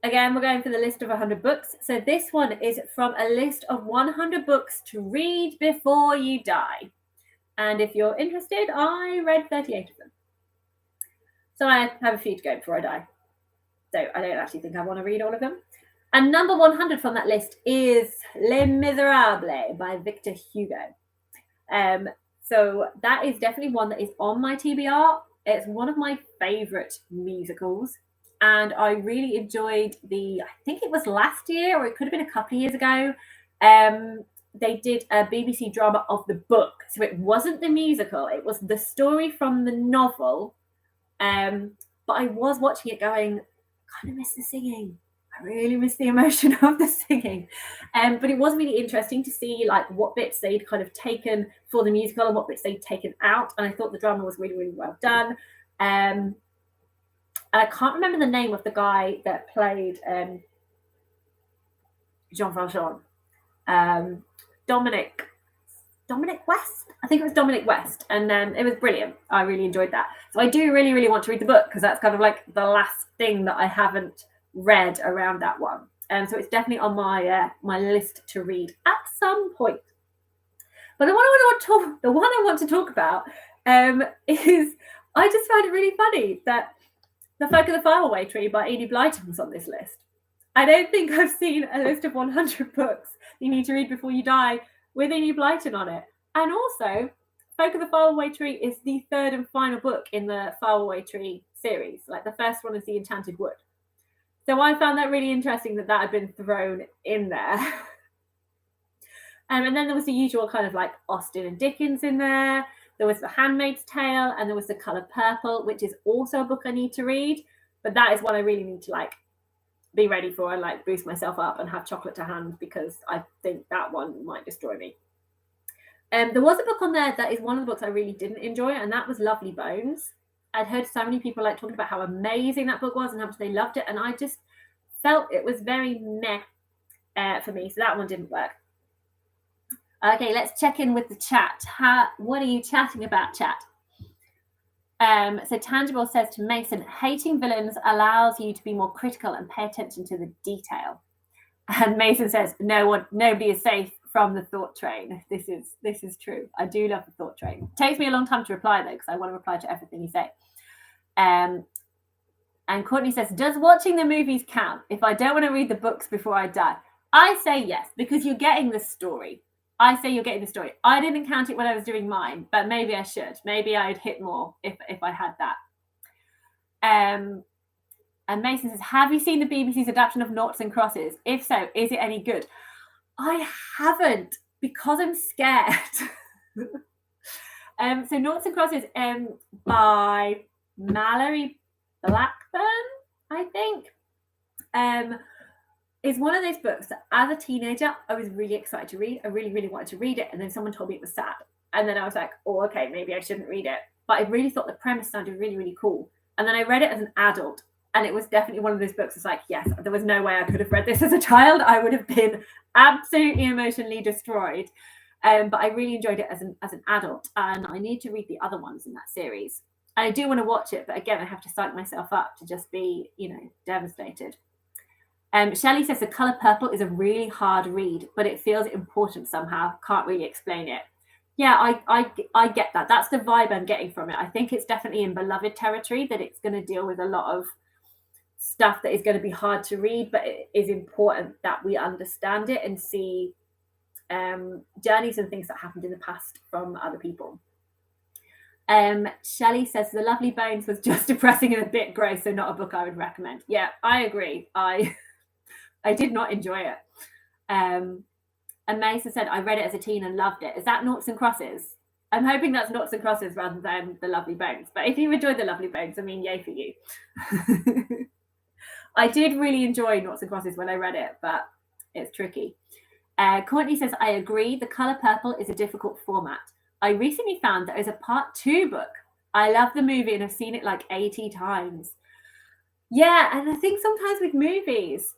again, we're going for the list of 100 books. So this one is from a list of 100 books to read before you die. And if you're interested, I read 38 of them. So I have a few to go before I die. So I don't actually think I want to read all of them. And number 100 from that list is Les Miserables by Victor Hugo. So that is definitely one that is on my TBR. It's one of my favorite musicals. And I really enjoyed I think it was last year, or it could have been a couple of years ago. They did a BBC drama of the book. So it wasn't the musical. It was the story from the novel. But I was watching it going, I kind of miss the singing. I I really miss the emotion of the singing. But it was really interesting to see like what bits they'd kind of taken for the musical and what bits they'd taken out. And I thought the drama was really, really well done. And I can't remember the name of the guy that played Jean Valjean. Dominic West. I think it was Dominic West, and it was brilliant. I really enjoyed that. So I do really, really want to read the book because that's kind of like the last thing that I haven't read around that one. So it's definitely on my my list to read at some point. But the one I want to talk about is I just found it really funny that The Folk of the Faraway Tree by Enid Blyton was on this list. I don't think I've seen a list of 100 books you need to read before you die with Enid Blyton on it. And also, Folk of the Faraway Tree is the third and final book in the Faraway Tree series. Like the first one is The Enchanted Wood. So I found that really interesting that had been thrown in there. And then there was the usual kind of like Austen and Dickens in there. There was The Handmaid's Tale, and there was The Colour Purple, which is also a book I need to read. But that is one I really need to like be ready for and like boost myself up and have chocolate to hand, because I think that one might destroy me. There was a book on there that is one of the books I really didn't enjoy, and that was Lovely Bones. I'd heard so many people like talking about how amazing that book was and how much they loved it, and I just felt it was very meh for me, so that one didn't work. Okay, let's check in with the chat. What are you chatting about, chat? So Tangible says to Mason, hating villains allows you to be more critical and pay attention to the detail. And Mason says, nobody is safe from the thought train. This is true. I do love the thought train. It takes me a long time to reply though, because I want to reply to everything you say. And Courtney says, does watching the movies count if I don't want to read the books before I die? I say yes, because you're getting the story. I say you're getting the story. I didn't count it when I was doing mine, but maybe I should. Maybe I'd hit more if I had that. And Mason says, have you seen the BBC's adaptation of Noughts and Crosses? If so, is it any good? I haven't, because I'm scared. So Noughts and Crosses by Mallory Blackburn, I think. Is one of those books that as a teenager, I was really excited to read. I really, really wanted to read it. And then someone told me it was sad. And then I was like, oh, okay, maybe I shouldn't read it. But I really thought the premise sounded really, really cool. And then I read it as an adult. And it was definitely one of those books that's like, yes, there was no way I could have read this as a child. I would have been absolutely emotionally destroyed. But I really enjoyed it as an adult. And I need to read the other ones in that series. And I do want to watch it. But again, I have to psych myself up to just be, devastated. Shelley says The Colour Purple is a really hard read, but it feels important somehow. Can't really explain it. Yeah, I get that. That's the vibe I'm getting from it. I think it's definitely in beloved territory, that it's going to deal with a lot of stuff that is going to be hard to read, but it is important that we understand it and see journeys and things that happened in the past from other people. Shelley says The Lovely Bones was just depressing and a bit gross, so not a book I would recommend. Yeah, I agree. I did not enjoy it. And Mason said, I read it as a teen and loved it. Is that Noughts and Crosses? I'm hoping that's Noughts and Crosses rather than The Lovely Bones. But if you enjoyed The Lovely Bones, I mean, yay for you. I did really enjoy Noughts and Crosses when I read it, but it's tricky. Courtney says, I agree. The Colour Purple is a difficult format. I recently found that it's a part 2 book. I love the movie and I've seen it like 80 times. Yeah, and I think sometimes with movies,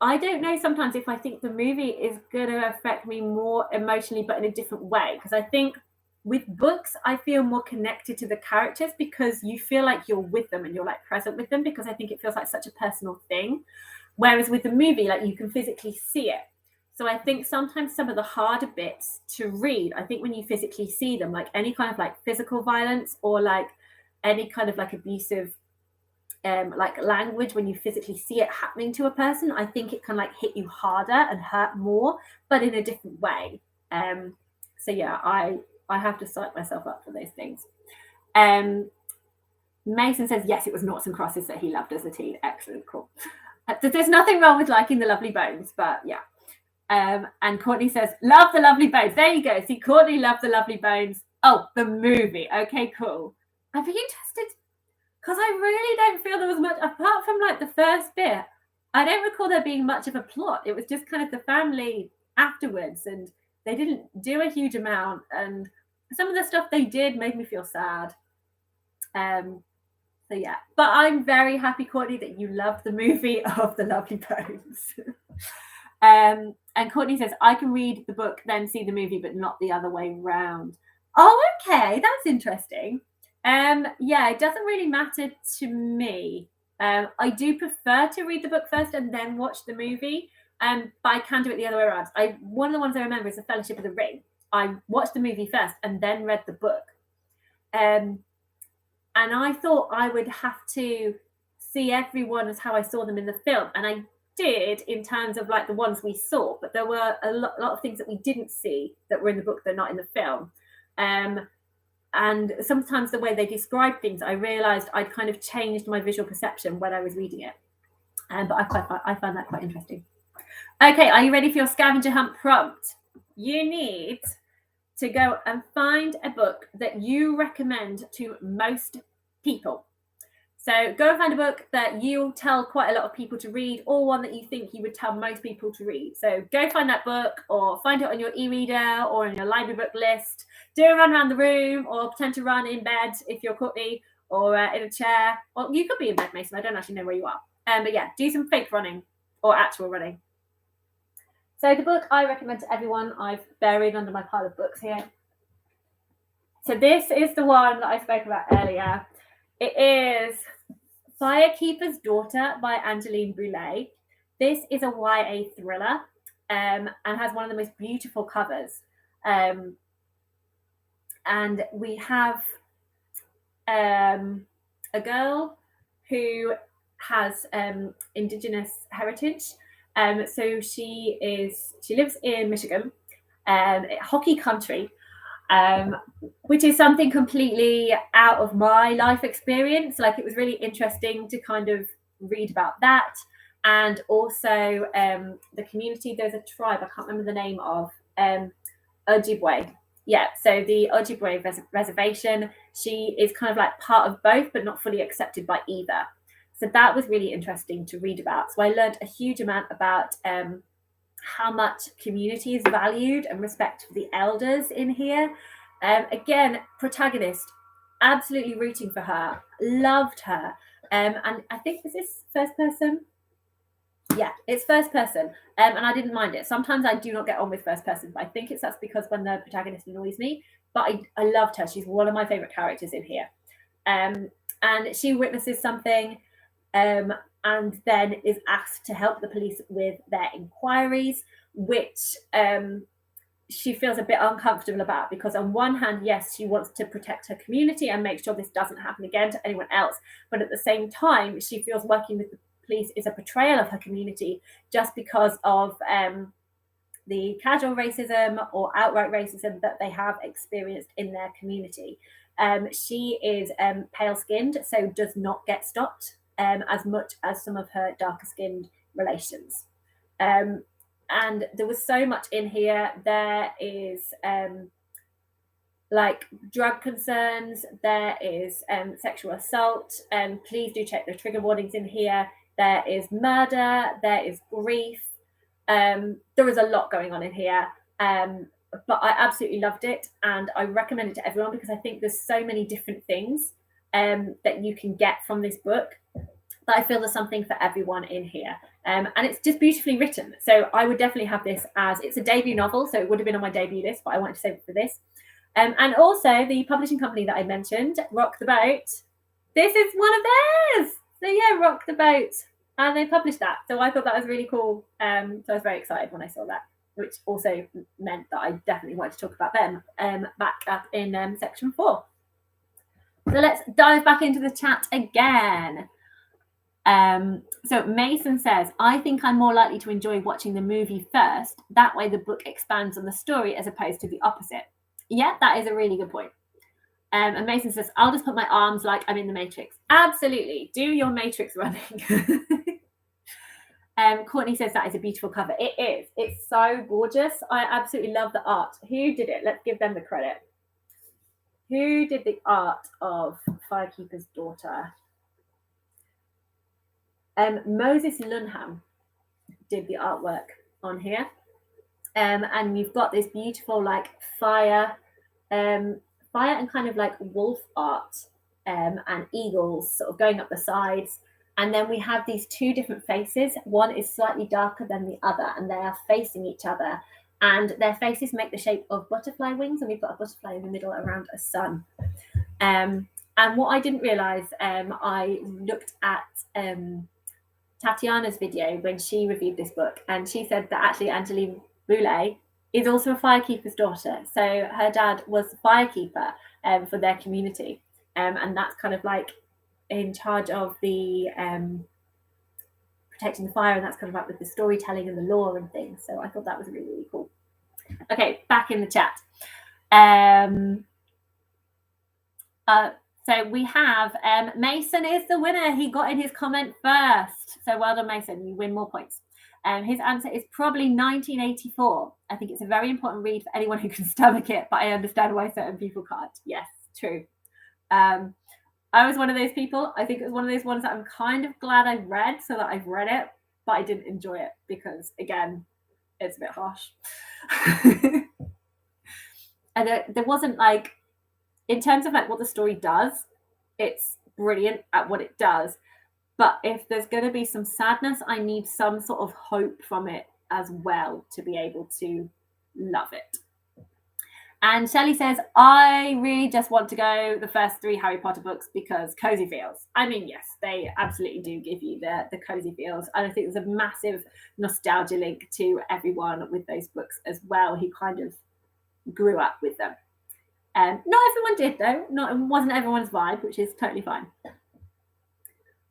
I don't know sometimes if I think the movie is going to affect me more emotionally, but in a different way. Because I think with books, I feel more connected to the characters because you feel like you're with them and you're like present with them, because I think it feels like such a personal thing. Whereas with the movie, like you can physically see it. So I think sometimes some of the harder bits to read, I think when you physically see them, like any kind of like physical violence or like any kind of like abusive like language, when you physically see it happening to a person, I think it can like hit you harder and hurt more, but in a different way. So yeah, I have to psych myself up for those things. Mason says yes, it was Noughts and Crosses that he loved as a teen. Excellent, cool. There's nothing wrong with liking The Lovely Bones, but yeah. And Courtney says love The Lovely Bones. There you go. See, Courtney loved The Lovely Bones. Oh, the movie. Okay, cool. I'd be interested. because I really don't feel there was much, apart from like the first bit, I don't recall there being much of a plot. It was just kind of the family afterwards, and they didn't do a huge amount, and some of the stuff they did made me feel sad. So yeah, but I'm very happy, Courtney, that you loved the movie of The Lovely Bones. And Courtney says, I can read the book, then see the movie, but not the other way round. Oh, okay, that's interesting. Yeah, it doesn't really matter to me. I do prefer to read the book first and then watch the movie. But I can do it the other way around. One of the ones I remember is The Fellowship of the Ring. I watched the movie first and then read the book. And I thought I would have to see everyone as how I saw them in the film. And I did, in terms of like the ones we saw, but there were a lot of things that we didn't see that were in the book that are not in the film. And sometimes the way they describe things, I realized I'd kind of changed my visual perception when I was reading it. But I find that quite interesting. Okay, are you ready for your scavenger hunt prompt? You need to go and find a book that you recommend to most people. So go and find a book that you'll tell quite a lot of people to read, or one that you think you would tell most people to read. So go find that book, or find it on your e-reader or on your library book list. Do a run around the room, or pretend to run in bed if you're Courtney, or in a chair. Or you could be in bed, Mason. I don't actually know where you are. But yeah, do some fake running or actual running. So the book I recommend to everyone, I've buried under my pile of books here. So this is the one that I spoke about earlier. It is Firekeeper's Daughter by Angeline Boulay. This is a YA thriller and has one of the most beautiful covers. And we have a girl who has Indigenous heritage. So she lives in Michigan, hockey country, which is something completely out of my life experience. Like, it was really interesting to kind of read about that. And also the community, there's a tribe, I can't remember the name of, Ojibwe. Yeah, so the Ojibwe reservation, she is kind of like part of both, but not fully accepted by either. So that was really interesting to read about. So I learned a huge amount about how much community is valued and respect for the elders in here. Again, protagonist, absolutely rooting for her, loved her. And I think, is this first person? Yeah, it's first person. And I didn't mind it. Sometimes I do not get on with first person, but I think that's because when the protagonist annoys me. But I loved her. She's one of my favorite characters in here. And she witnesses something and then is asked to help the police with their inquiries, which she feels a bit uncomfortable about, because on one hand, yes, she wants to protect her community and make sure this doesn't happen again to anyone else. But at the same time, she feels working with the police is a betrayal of her community, just because of the casual racism or outright racism that they have experienced in their community. She is pale-skinned, so does not get stopped as much as some of her darker-skinned relations. And there was so much in here. There is like drug concerns, there is sexual assault, and please do check the trigger warnings in here. There is murder, there is grief. There is a lot going on in here, but I absolutely loved it, and I recommend it to everyone because I think there's so many different things that you can get from this book, that I feel there's something for everyone in here. And it's just beautifully written. So I would definitely have this as, it's a debut novel, so it would have been on my debut list, but I wanted to save it for this. And also the publishing company that I mentioned, Rock the Boat, this is one of theirs. So yeah, Rock the Boat. And they published that. So I thought that was really cool. So I was very excited when I saw that, which also meant that I definitely wanted to talk about them back up in section 4. So let's dive back into the chat again. So Mason says, I think I'm more likely to enjoy watching the movie first. That way the book expands on the story as opposed to the opposite. Yeah, that is a really good point. And Mason says, I'll just put my arms like I'm in the Matrix. Absolutely. Do your Matrix running. Courtney says that is a beautiful cover. It is. It's so gorgeous. I absolutely love the art. Who did it? Let's give them the credit. Who did the art of Firekeeper's Daughter? Moses Lunham did the artwork on here. And you've got this beautiful like fire and kind of like wolf art and eagles sort of going up the sides. And then we have these two different faces. One is slightly darker than the other, and they are facing each other. And their faces make the shape of butterfly wings, and we've got a butterfly in the middle around a sun. And what I didn't realise, I looked at Tatiana's video when she reviewed this book, and she said that actually Angeline Boulay is also a Firekeeper's daughter. So her dad was a firekeeper for their community, and that's kind of like in charge of the protecting the fire, and that's kind of like with the storytelling and the lore and things. So I thought that was really, really cool. Okay, back in the chat. So we have Mason is the winner. He got in his comment first. So well done, Mason. You win more points. His answer is probably 1984. I think it's a very important read for anyone who can stomach it, but I understand why certain people can't. Yes, true. I was one of those people. I think it was one of those ones that I'm kind of glad I read, so that I've read it, but I didn't enjoy it because, again, it's a bit harsh. And there wasn't like, in terms of like what the story does, it's brilliant at what it does. But if there's going to be some sadness, I need some sort of hope from it as well to be able to love it. And Shelley says, I really just want to go the first 3 Harry Potter books because cozy feels. I mean, yes, they absolutely do give you the cozy feels. And I think there's a massive nostalgia link to everyone with those books as well, who kind of grew up with them. Not everyone did, though. It wasn't everyone's vibe, which is totally fine.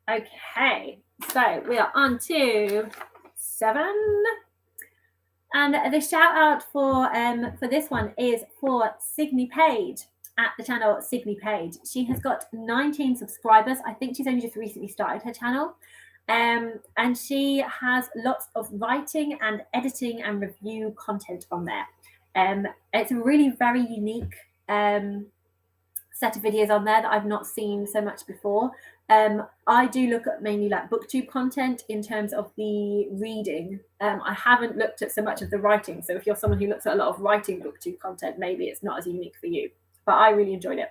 Okay, so we are on to 7. And the shout out for this one is for Signy Page at the channel Signy Page. She has got 19 subscribers. I think she's only just recently started her channel. And she has lots of writing and editing and review content on there. It's a really very unique set of videos on there that I've not seen so much before. I do look at mainly like booktube content in terms of the reading. I haven't looked at so much of the writing. So if you're someone who looks at a lot of writing booktube content, maybe it's not as unique for you. But I really enjoyed it.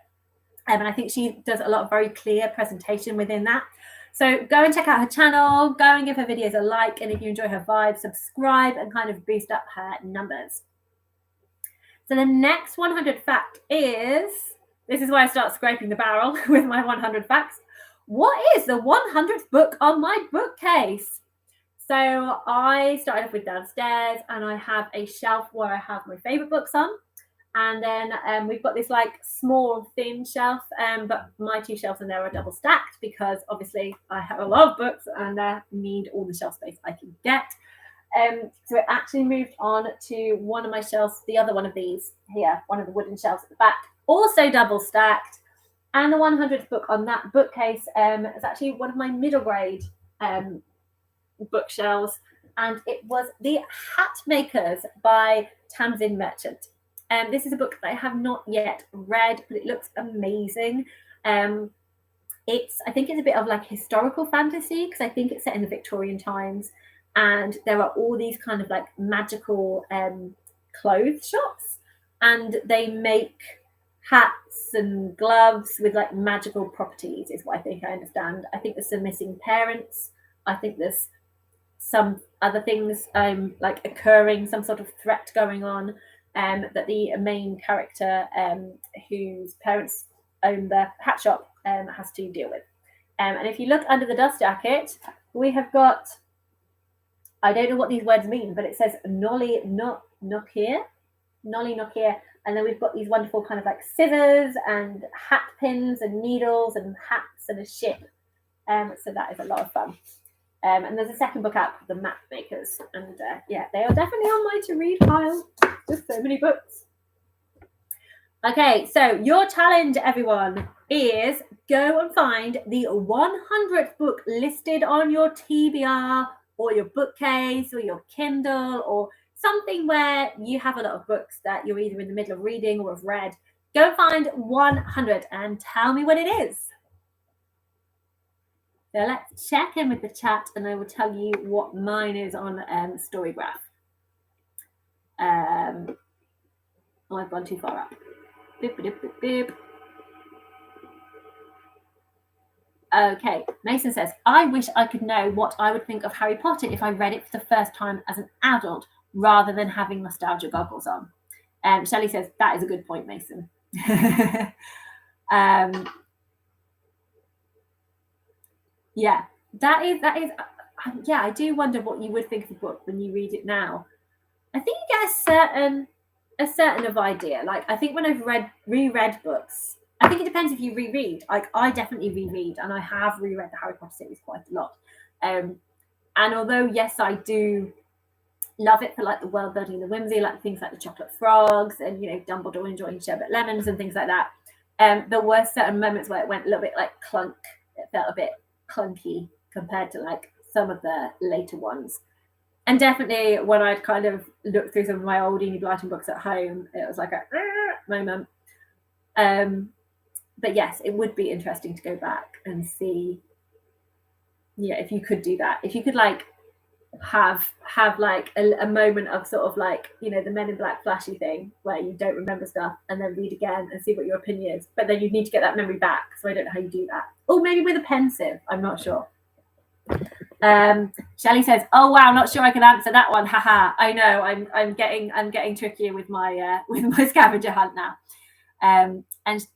And I think she does a lot of very clear presentation within that. So go and check out her channel, go and give her videos a like. And if you enjoy her vibe, subscribe and kind of boost up her numbers. So the next 100 fact is, this is where I start scraping the barrel with my 100 facts. What is the 100th book on my bookcase? So I started off with downstairs, and I have a shelf where I have my favorite books on. And then we've got this like small thin shelf, but my 2 shelves in there are double stacked because obviously I have a lot of books and I need all the shelf space I can get. So it actually moved on to one of my shelves, the other one of these here, one of the wooden shelves at the back, also double stacked. And the 100th book on that bookcase is actually one of my middle grade bookshelves, and it was The Hat Makers by Tamvin Merchant. This is a book that I have not yet read, but it looks amazing. I think it's a bit of like historical fantasy because I think it's set in the Victorian times, and there are all these kind of like magical clothes shops, and they make hats and gloves with like magical properties is what I think I understand. I think there's some missing parents. I think there's some other things like occurring, some sort of threat going on that the main character whose parents own the hat shop has to deal with. And if you look under the dust jacket, we have got, I don't know what these words mean, but it says Nolly Nokia. And then we've got these wonderful kind of like scissors and hat pins and needles and hats and a ship. So that is a lot of fun. And there's a second book out called The Map Makers. And yeah, they are definitely on my to-read pile. Just so many books. Okay, so your challenge, everyone, is go and find the 100th book listed on your TBR or your bookcase or your Kindle or something where you have a lot of books that you're either in the middle of reading or have read. Go find 100 and tell me what it is. So let's check in with the chat and I will tell you what mine is on Storygraph. Oh, I've gone too far up. Boop, boop, boop, boop. Okay, Mason says, I wish I could know what I would think of Harry Potter if I read it for the first time as an adult rather than having nostalgia goggles on. Shelley says, that is a good point, Mason. Yeah, that is yeah, I do wonder what you would think of the book when you read it now. I think you get a certain of idea. Like, I think when I've reread books, I think it depends if you reread. Like, I definitely reread, and I have reread the Harry Potter series quite a lot. And although, yes, I do love it for like the world building and the whimsy, like things like the chocolate frogs and, you know, Dumbledore enjoying sherbet lemons and things like that. There were certain moments where it went a little bit like clunk. It felt a bit clunky compared to like some of the later ones. And definitely when I'd kind of looked through some of my old Enid Blyton books at home, it was like a moment. But yes, it would be interesting to go back and see, yeah, if you could do that. If you could like have like a moment of sort of like, you know, the Men in Black flashy thing where you don't remember stuff and then read again and see what your opinion is. But then you need to get that memory back. So I don't know how you do that. Or maybe with a pensive. I'm not sure. Shelley says, "Oh wow, not sure I can answer that one. Haha, I know. I'm getting trickier with my scavenger hunt now." And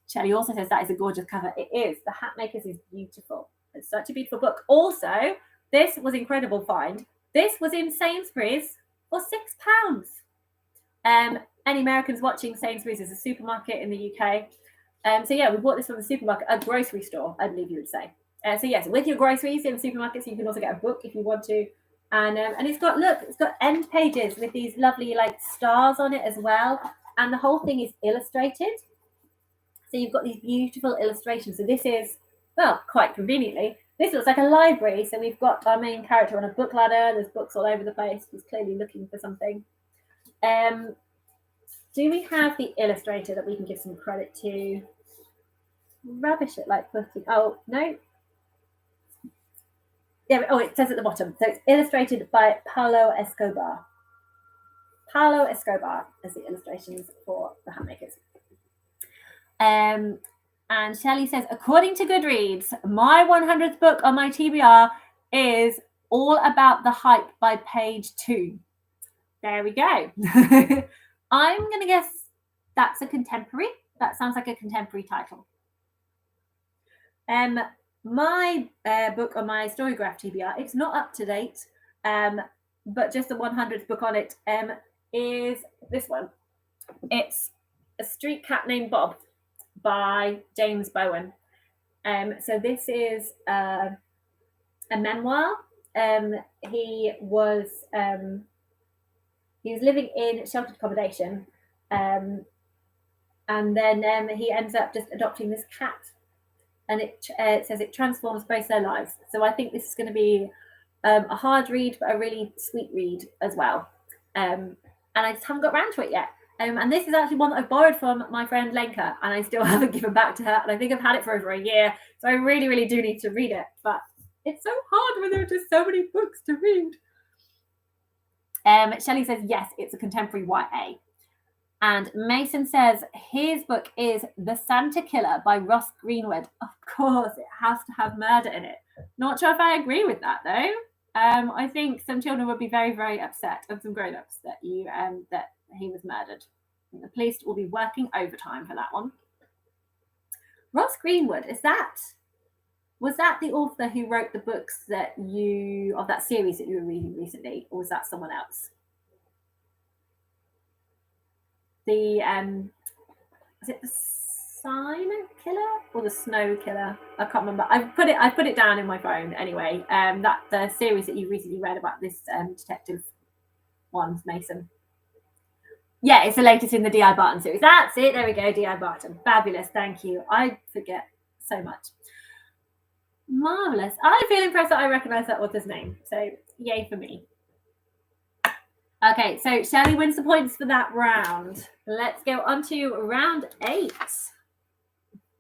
Shelley also says that is a gorgeous cover. It is. The Hatmakers is beautiful. It's such a beautiful book. Also, this was incredible find. This was in Sainsbury's for £6. Any Americans watching, Sainsbury's is a supermarket in the UK. So yeah, we bought this from the supermarket, a grocery store, I believe you would say. So yes, with your groceries in supermarkets, you can also get a book if you want to. And it's got, look, it's got end pages with these lovely like stars on it as well. And the whole thing is illustrated. So you've got these beautiful illustrations. So this is, well, quite conveniently, this looks like a library. So we've got our main character on a book ladder. There's books all over the place. He's clearly looking for something. Do we have the illustrator that we can give some credit to? Rubbish it like putting, oh, no. Yeah, oh, it says at the bottom. So it's illustrated by Paulo Escobar. Paulo Escobar is the illustrations for the Hatmakers. And Shelley says, according to Goodreads, my 100th book on my TBR is All About the Hype by page 2. There we go. I'm going to guess that's a contemporary. That sounds like a contemporary title. My book on my Storygraph TBR, it's not up to date, but just the 100th book on it is this one. It's A Street Cat Named Bob by James Bowen. So this is a memoir. He was living in sheltered accommodation, and then he ends up just adopting this cat. And it says it transforms both their lives. So I think this is going to be a hard read, but a really sweet read as well. And I just haven't got around to it yet. And this is actually one that I've borrowed from my friend Lenka, and I still haven't given back to her. And I think I've had it for over a year. So I really, really do need to read it. But it's so hard when there are just so many books to read. Shelley says, yes, it's a contemporary YA. And Mason says his book is The Santa Killer by Ross Greenwood. Of course, it has to have murder in it. Not sure if I agree with that, though. I think some children would be very, very upset, and some grown-ups that that he was murdered. And the police will be working overtime for that one. Ross Greenwood, was that the author who wrote the books of that series that you were reading recently, or was that someone else? Is it the Silent Killer or the Snow Killer? I can't remember. I put it down in my phone anyway. That the series that you recently read about this detective ones, Mason. Yeah, it's the latest in the D.I. Barton series. That's it. There we go, D.I. Barton. Fabulous. Thank you. I forget so much. Marvelous. I feel impressed that I recognise that author's name. So yay for me. Okay, so Shelley wins the points for that round. Let's go on to round 8.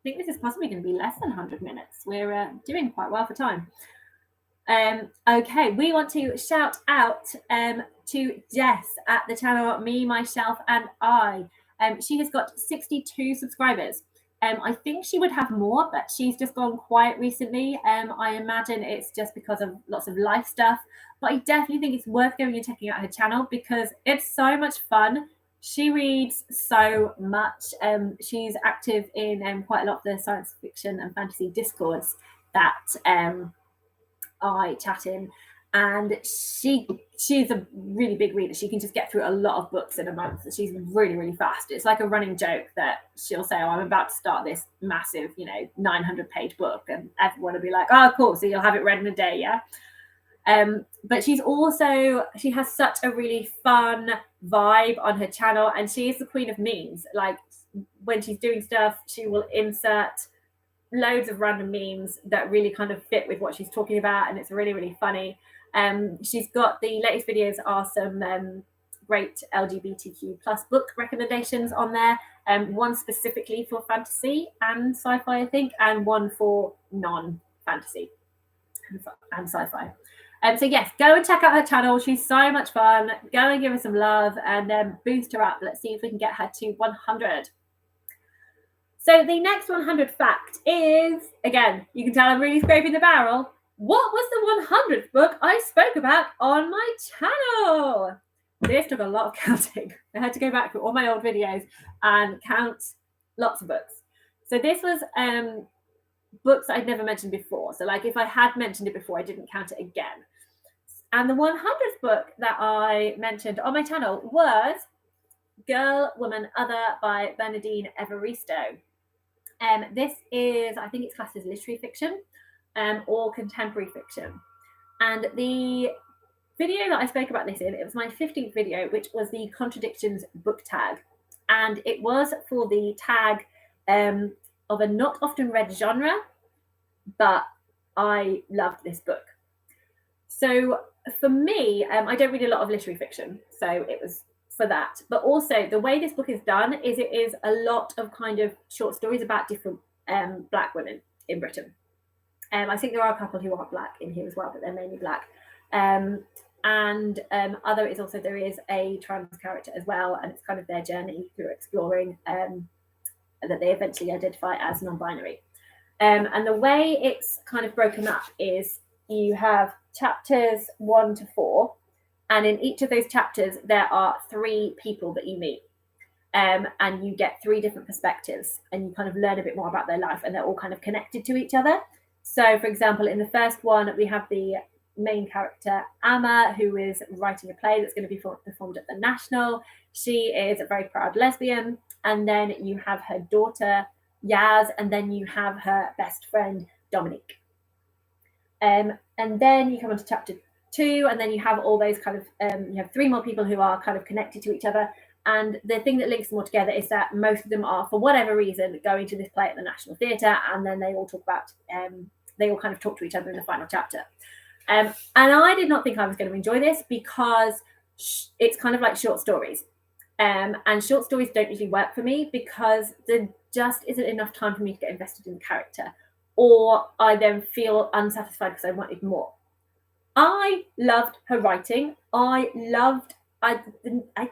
think this is possibly going to be less than 100 minutes. We're doing quite well for time. Okay, we want to shout out to Jess at the channel Me, Myself and I. She has got 62 subscribers. I think she would have more, but she's just gone quiet recently. I imagine it's just because of lots of life stuff, but I definitely think it's worth going and checking out her channel because it's so much fun. She reads so much. She's active in quite a lot of the science fiction and fantasy discords that I chat in, and she's a really big reader. She can just get through a lot of books in a month. She's really, really fast. It's like a running joke that she'll say, oh, I'm about to start this massive, 900-page book, and everyone will be like, oh, cool, so you'll have it read in a day, yeah? But she has such a really fun vibe on her channel, and she is the queen of memes. Like, when she's doing stuff, she will insert loads of random memes that really kind of fit with what she's talking about, and it's really, really funny. She's got the latest videos are some great LGBTQ plus book recommendations on there, one specifically for fantasy and sci-fi, I think, and one for non-fantasy and sci-fi. So yes, go and check out her channel. She's so much fun. Go and give her some love and boost her up. Let's see if we can get her to 100. So the next 100 fact is, again, you can tell I'm really scraping the barrel. What was the 100th book I spoke about on my channel? This took a lot of counting. I had to go back through all my old videos and count lots of books. So this was books that I'd never mentioned before. So like if I had mentioned it before, I didn't count it again. And the 100th book that I mentioned on my channel was Girl, Woman, Other by Bernardine Evaristo. This is, I think it's classed as literary fiction or contemporary fiction. And the video that I spoke about this in, it was my 15th video, which was the Contradictions Book Tag. And it was for the tag of a not often read genre, but I loved this book. So for me, I don't read a lot of literary fiction, so it was for that. But also the way this book is done is it is a lot of kind of short stories about different Black women in Britain. I think there are a couple who aren't Black in here as well, but they're mainly Black. And other is also there is a trans character as well, and it's kind of their journey through exploring that they eventually identify as non-binary. And the way it's kind of broken up is you have chapters 1 to 4, and in each of those chapters there are 3 people that you meet, and you get 3 different perspectives, and you kind of learn a bit more about their life, and they're all kind of connected to each other. So for example, in the first one we have the main character Amma, who is writing a play that's going to be performed at the National. She is a very proud lesbian. And then you have her daughter Yaz, and then you have her best friend Dominique. And then you come on to chapter 2, and then you have all those kind of you have 3 more people who are kind of connected to each other. And the thing that links them all together is that most of them are, for whatever reason, going to this play at the National Theatre, and then they all talk about they all kind of talk to each other in the final chapter. And I did not think I was going to enjoy this because it's kind of like short stories. And short stories don't usually work for me because there just isn't enough time for me to get invested in the character, or I then feel unsatisfied because I wanted more. I loved her writing. I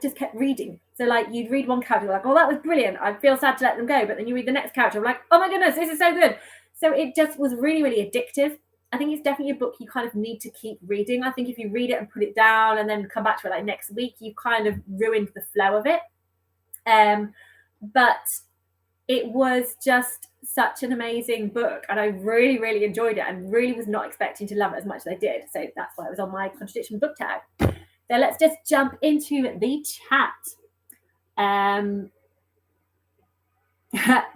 just kept reading. So like you'd read one character, like, oh, that was brilliant. I feel sad to let them go. But then you read the next character, I'm like, oh my goodness, this is so good. So it just was really, really addictive. I think it's definitely a book you kind of need to keep reading. I think if you read it and put it down and then come back to it like next week, you kind of ruined the flow of it. But it was just such an amazing book, and I really, really enjoyed it, and really was not expecting to love it as much as I did. So that's why it was on my Contradiction Book Tag. So let's just jump into the chat.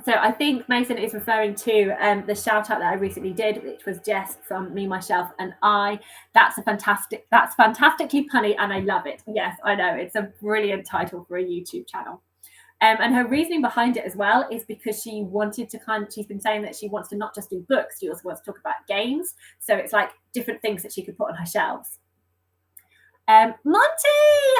So I think Mason is referring to the shout out that I recently did, which was Jess from Me, Myself and I. That's fantastically punny, and I love it. Yes, I know, it's a brilliant title for a YouTube channel. And her reasoning behind it as well is because she wanted to she's been saying that she wants to not just do books, she also wants to talk about games. So it's like different things that she could put on her shelves. Monty!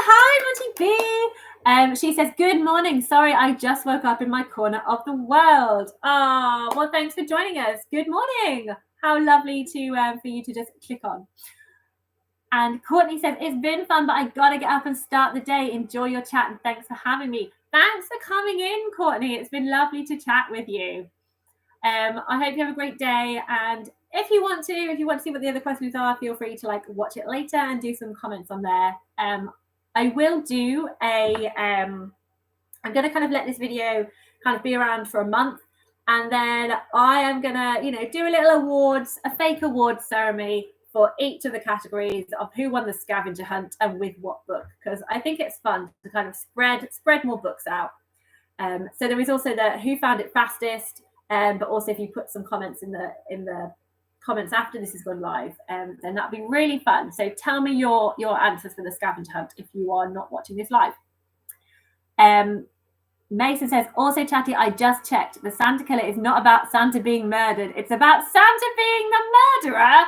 Hi, Monty B! She says, good morning. Sorry, I just woke up in my corner of the world. Oh, well, thanks for joining us. Good morning. How lovely to for you to just click on. And Courtney says, it's been fun, but I got to get up and start the day. Enjoy your chat, and thanks for having me. Thanks for coming in, Courtney. It's been lovely to chat with you. I hope you have a great day. And if you want to see what the other questions are, feel free to watch it later and do some comments on there. I will do I'm going to kind of let this video kind of be around for a month. And then I am going to, do a little a fake awards ceremony for each of the categories of who won the scavenger hunt and with what book, because I think it's fun to kind of spread more books out. So there is also the who found it fastest, but also if you put some comments in the comments after this has gone live, then that'll be really fun. So tell me your answers for the scavenger hunt if you are not watching this live. Mason says, also chatty, I just checked. The Santa killer is not about Santa being murdered. It's about Santa being the murderer.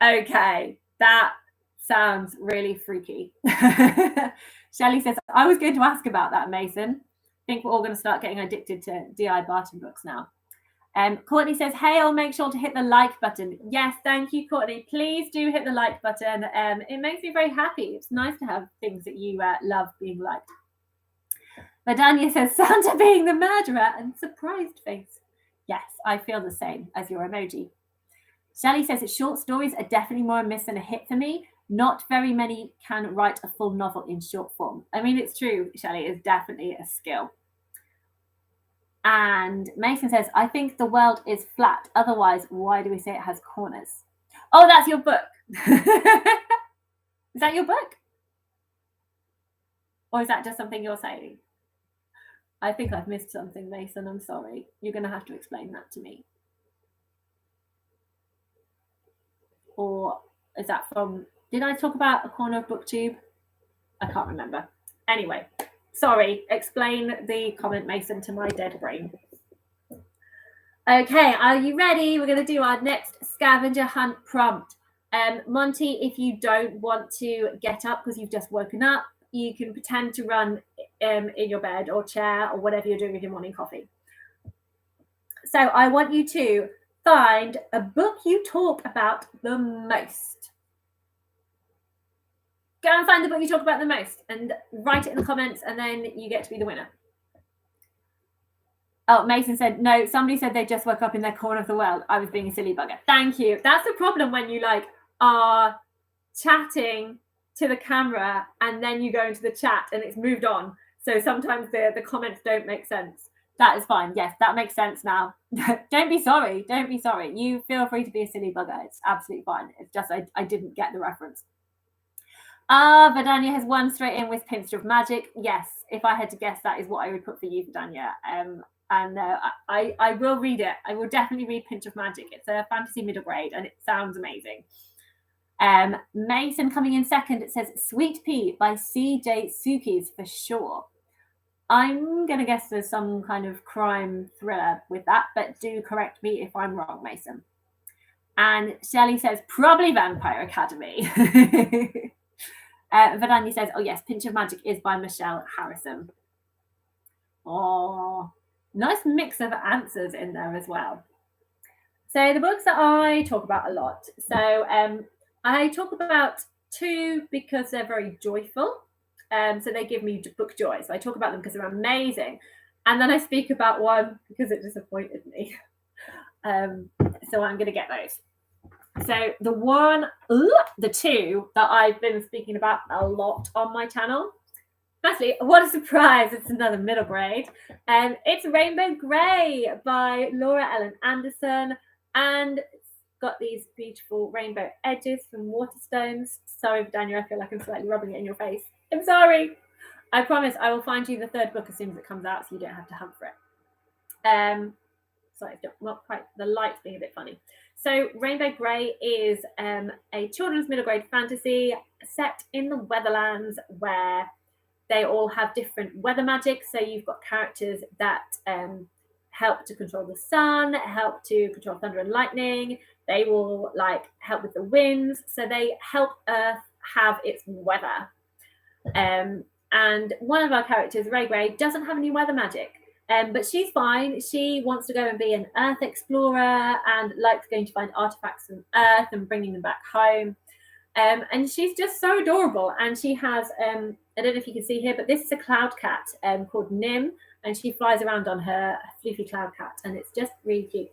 Okay, that sounds really freaky. Shelley says, I was going to ask about that, Mason. I think we're all going to start getting addicted to D.I. Barton books now. Courtney says, hey, I'll make sure to hit the like button. Yes, thank you, Courtney. Please do hit the like button. It makes me very happy. It's nice to have things that you love being liked. Madania says, Santa being the murderer and surprised face. Yes, I feel the same as your emoji. Shelley says that short stories are definitely more a miss than a hit for me. Not very many can write a full novel in short form. I mean, it's true, Shelley, it's definitely a skill. And Mason says, I think the world is flat. Otherwise, why do we say it has corners? Oh, that's your book. Is that your book? Or is that just something you're saying? I think I've missed something, Mason. I'm sorry. You're going to have to explain that to me. Or is that from... Did I talk about a corner of BookTube? I can't remember. Anyway, sorry. Explain the comment, Mason, to my dead brain. Okay, are you ready? We're going to do our next scavenger hunt prompt. Monty, if you don't want to get up because you've just woken up, you can pretend to run in your bed or chair or whatever you're doing with your morning coffee. So I want you to find a book you talk about the most. Go and find the book you talk about the most and write it in the comments, and then you get to be the winner. Oh, Mason said, no, somebody said they just woke up in their corner of the world. I was being a silly bugger. Thank you. That's the problem when you are chatting to the camera and then you go into the chat and it's moved on. So sometimes the comments don't make sense. That is fine. Yes, that makes sense now. Don't be sorry. Don't be sorry. You feel free to be a silly bugger. It's absolutely fine. It's just I didn't get the reference. Vidania has won straight in with Pinch of Magic. Yes, if I had to guess, that is what I would put for you, Vidania. I will read it. I will definitely read Pinch of Magic. It's a fantasy middle grade and it sounds amazing. Mason coming in second. It says Sweet Pea by C.J. Sukis for sure. I'm going to guess there's some kind of crime thriller with that, but do correct me if I'm wrong, Mason. And Shelley says probably Vampire Academy. Vidania says, oh yes, Pinch of Magic is by Michelle Harrison. Oh, nice mix of answers in there as well. So the books that I talk about a lot. So I talk about two because they're very joyful. So they give me book joy. So I talk about them because they're amazing. And then I speak about one because it disappointed me. So I'm going to get those. So the two that I've been speaking about a lot on my channel. Firstly, what a surprise. It's another middle grade. It's Rainbow Grey by Laura Ellen Anderson. And it's got these beautiful rainbow edges from Waterstones. Sorry, Daniel, I feel like I'm slightly rubbing it in your face. I'm sorry. I promise I will find you the third book as soon as it comes out so you don't have to hunt for it. Sorry, not quite, the light's being a bit funny. So Rainbow Grey is a children's middle grade fantasy set in the Weatherlands where they all have different weather magic. So you've got characters that help to control the sun, help to control thunder and lightning. They will help with the winds. So they help Earth have its weather. And one of our characters, Ray Gray, doesn't have any weather magic. But she's fine. She wants to go and be an Earth explorer and likes going to find artifacts from Earth and bringing them back home. And she's just so adorable. And she has, I don't know if you can see here, but this is a cloud cat called Nim. And she flies around on her floofy cloud cat. And it's just really cute.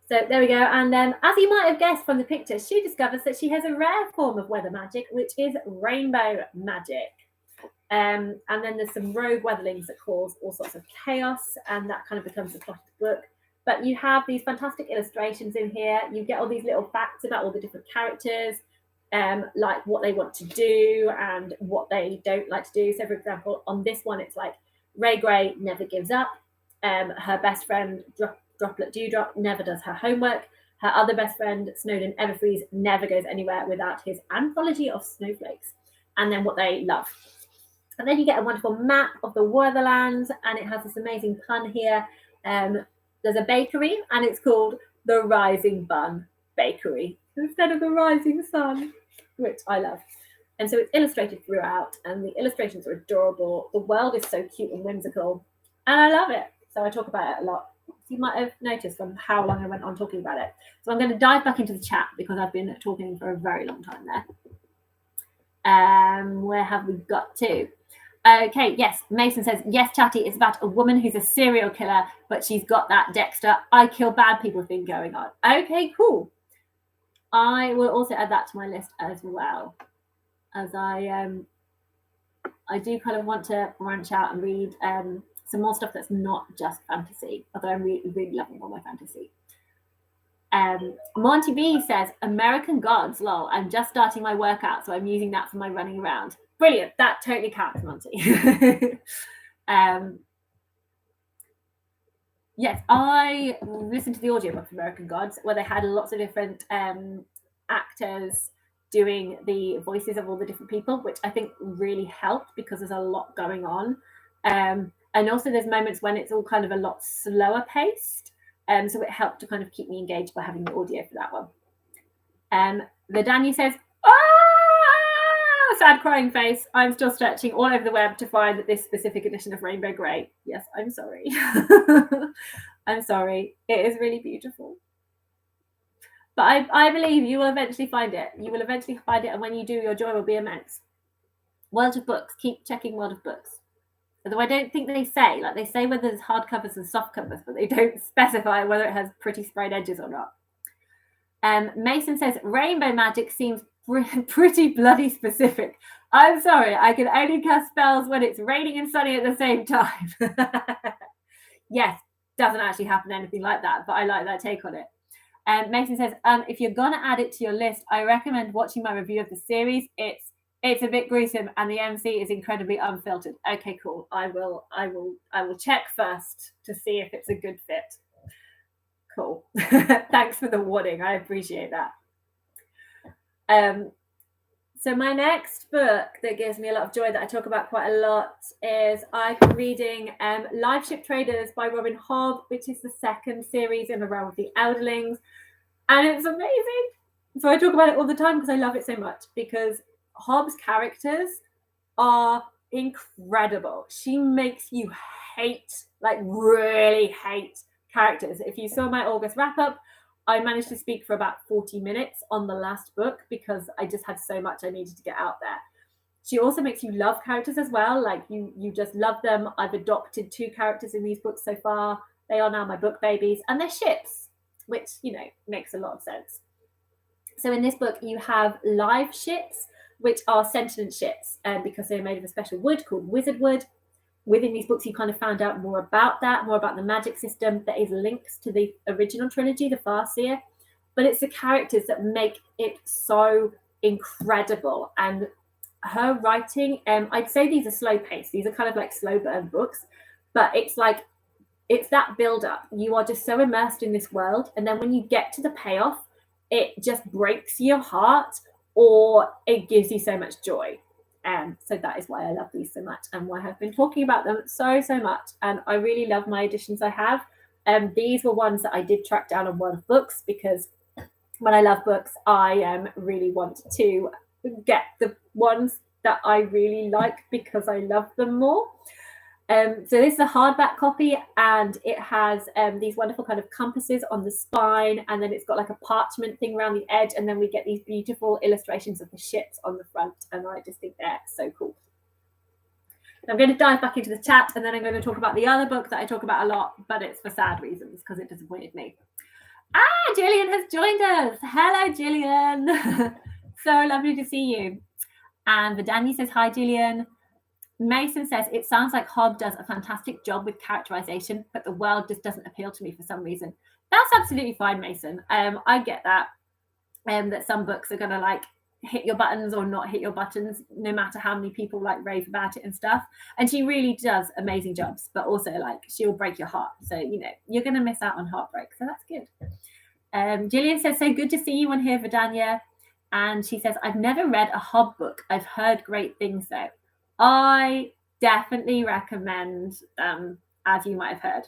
So there we go. And as you might have guessed from the picture, she discovers that she has a rare form of weather magic, which is rainbow magic. And then there's some rogue weatherlings that cause all sorts of chaos, and that kind of becomes the plot of the book. But you have these fantastic illustrations in here. You get all these little facts about all the different characters, like what they want to do and what they don't like to do. So, for example, on this one, it's like Ray Gray never gives up. Her best friend, Droplet Dewdrop, never does her homework. Her other best friend, Snowden Everfreeze, never goes anywhere without his anthology of snowflakes. And then what they love. And then you get a wonderful map of the Weatherlands, and it has this amazing pun here. There's a bakery, and it's called the Rising Bun Bakery instead of the Rising Sun, which I love. And so it's illustrated throughout, and the illustrations are adorable. The world is so cute and whimsical, and I love it. So I talk about it a lot. So you might have noticed from how long I went on talking about it. So I'm going to dive back into the chat because I've been talking for a very long time there. Where have we got to? Okay, yes, Mason says, yes, Chatty, it's about a woman who's a serial killer, but she's got that Dexter, I kill bad people thing going on. Okay, cool. I will also add that to my list as well, as I do kind of want to branch out and read some more stuff that's not just fantasy, although I'm really, really loving all my fantasy. Monty B says, American Gods, lol, I'm just starting my workout, so I'm using that for my running around. Brilliant, that totally counts, Monty. Yes, I listened to the audiobook of American Gods, where they had lots of different actors doing the voices of all the different people, which I think really helped because there's a lot going on. And also there's moments when it's all kind of a lot slower paced. So it helped to kind of keep me engaged by having the audio for that one. The Daniel says, sad crying face. I'm still searching all over the web to find this specific edition of Rainbow Grey. Yes, I'm sorry. I'm sorry. It is really beautiful. But I believe you will eventually find it. You will eventually find it, and when you do, your joy will be immense. World of Books. Keep checking World of Books. Although I don't think they say, like they say whether there's hard covers and soft covers, but they don't specify whether it has pretty sprayed edges or not. Mason says, rainbow magic seems pretty bloody specific. I'm sorry, I can only cast spells when it's raining and sunny at the same time. Yes, doesn't actually happen anything like that, but I like that take on it. Mason says, if you're going to add it to your list, I recommend watching my review of the series. It's a bit gruesome, and the MC is incredibly unfiltered. Okay, cool. I will check first to see if it's a good fit. Cool. Thanks for the warning. I appreciate that. So my next book that gives me a lot of joy that I talk about quite a lot is I've been reading Liveship Traders by Robin Hobb, which is the second series in the realm of the Elderlings. And it's amazing. So I talk about it all the time because I love it so much, because Hobb's characters are incredible. She makes you hate, like really hate characters. If you saw my August wrap-up, I managed to speak for about 40 minutes on the last book because I just had so much I needed to get out there. She also makes you love characters as well. Like you just love them. I've adopted 2 characters in these books so far. They are now my book babies, and they're ships, which, you know, makes a lot of sense. So in this book, you have live ships, which are sentient ships, because they're made of a special wood called wizard wood. Within these books, you kind of found out more about that, more about the magic system. There is links to the original trilogy, the Farseer, but it's the characters that make it so incredible. And her writing, I'd say these are slow paced. These are kind of like slow burn books, but it's like, it's that build up. You are just so immersed in this world. And then when you get to the payoff, it just breaks your heart, or it gives you so much joy. So that is why I love these so much, and why I've been talking about them so much. And I really love my editions I have. These were ones that I did track down on World of Books, because when I love books, I really want to get the ones that I really like because I love them more. So this is a hardback copy, and it has these wonderful kind of compasses on the spine, and then it's got like a parchment thing around the edge, and then we get these beautiful illustrations of the ships on the front, and I just think they're so cool. I'm going to dive back into the chat, and then I'm going to talk about the other book that I talk about a lot, but it's for sad reasons because it disappointed me. Gillian has joined us. Hello, Gillian. So lovely to see you. And Vidani says, hi, Gillian. Mason says, it sounds like Hobb does a fantastic job with characterization, but the world just doesn't appeal to me for some reason. That's absolutely fine, Mason. I get that, that some books are going to like hit your buttons or not hit your buttons, no matter how many people like rave about it and stuff. And she really does amazing jobs, but also like she'll break your heart. So, you know, you're going to miss out on heartbreak. So that's good. Gillian says, so good to see you on here, Vidania. And she says, I've never read a Hobb book. I've heard great things though. I definitely recommend them, as you might have heard.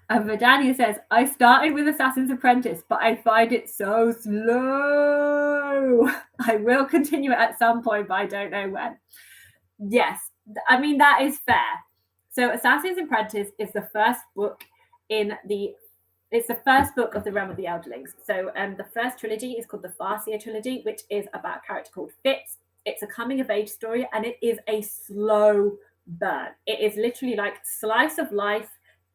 And Vidania says, I started with Assassin's Apprentice, but I find it so slow. I will continue it at some point, but I don't know when. Yes, I mean, that is fair. So Assassin's Apprentice is the first book it's the first book of the Realm of the Elderlings. So the first trilogy is called the Farseer Trilogy, which is about a character called Fitz. It's a coming-of-age story, and it is a slow burn. It is literally like slice of life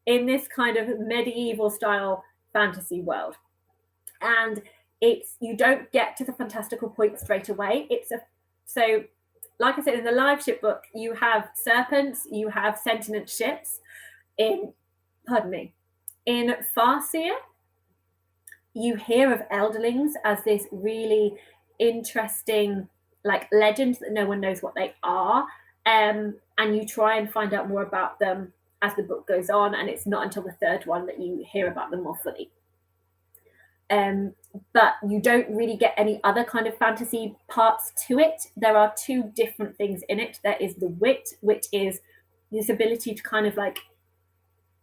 in this kind of medieval-style fantasy world. And you don't get to the fantastical point straight away. So, like I said, in the Liveship book, you have serpents, you have sentient ships. In Farseer, you hear of elderlings as this really interesting like legends that no one knows what they are, and you try and find out more about them as the book goes on, and it's not until the third one that you hear about them more fully. But you don't really get any other kind of fantasy parts to it. There are two different things in it. There is the wit, which is this ability to kind of like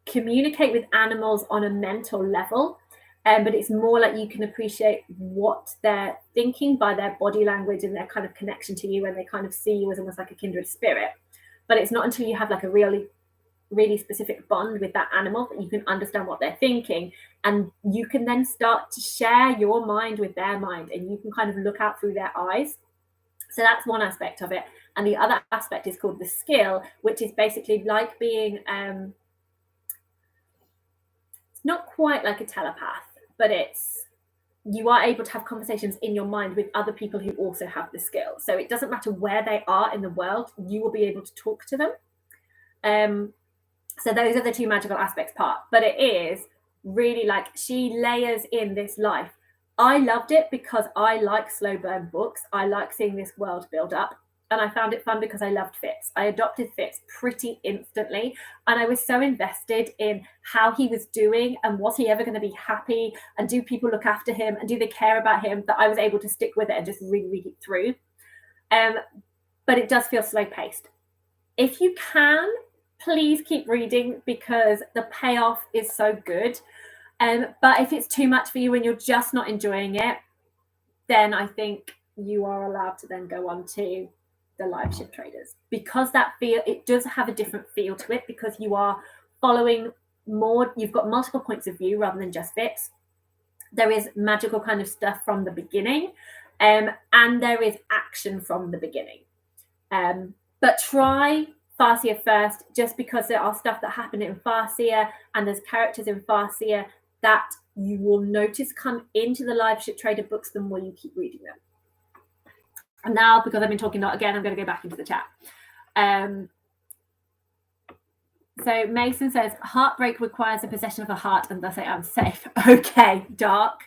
communicate with animals on a mental level. But it's more like you can appreciate what they're thinking by their body language and their kind of connection to you, and they kind of see you as almost like a kindred spirit. But it's not until you have like a really, really specific bond with that animal that you can understand what they're thinking. And you can then start to share your mind with their mind, and you can kind of look out through their eyes. So that's one aspect of it. And the other aspect is called the skill, which is basically like being, it's not quite like a telepath, but you are able to have conversations in your mind with other people who also have the skill. So it doesn't matter where they are in the world, you will be able to talk to them. So those are the two magical aspects part. But it is really like she layers in this life. I loved it because I like slow burn books. I like seeing this world build up. And I found it fun because I loved Fitz. I adopted Fitz pretty instantly. And I was so invested in how he was doing and was he ever going to be happy? And do people look after him? And do they care about him? That I was able to stick with it and just really read it through. But it does feel slow paced. If you can, please keep reading because the payoff is so good. But if it's too much for you and you're just not enjoying it, then I think you are allowed to then go on to the Liveship traders, because it does have a different feel to it, because you are following more, you've got multiple points of view rather than just Fitz. There is magical kind of stuff from the beginning, and there is action from the beginning. But try Farseer first, just because there are stuff that happen in Farseer and there's characters in Farseer that you will notice come into the Liveship trader books the more you keep reading them. And now, because I've been talking a lot again, I'm going to go back into the chat. So Mason says, heartbreak requires the possession of a heart, and thus I am safe. Okay, dark,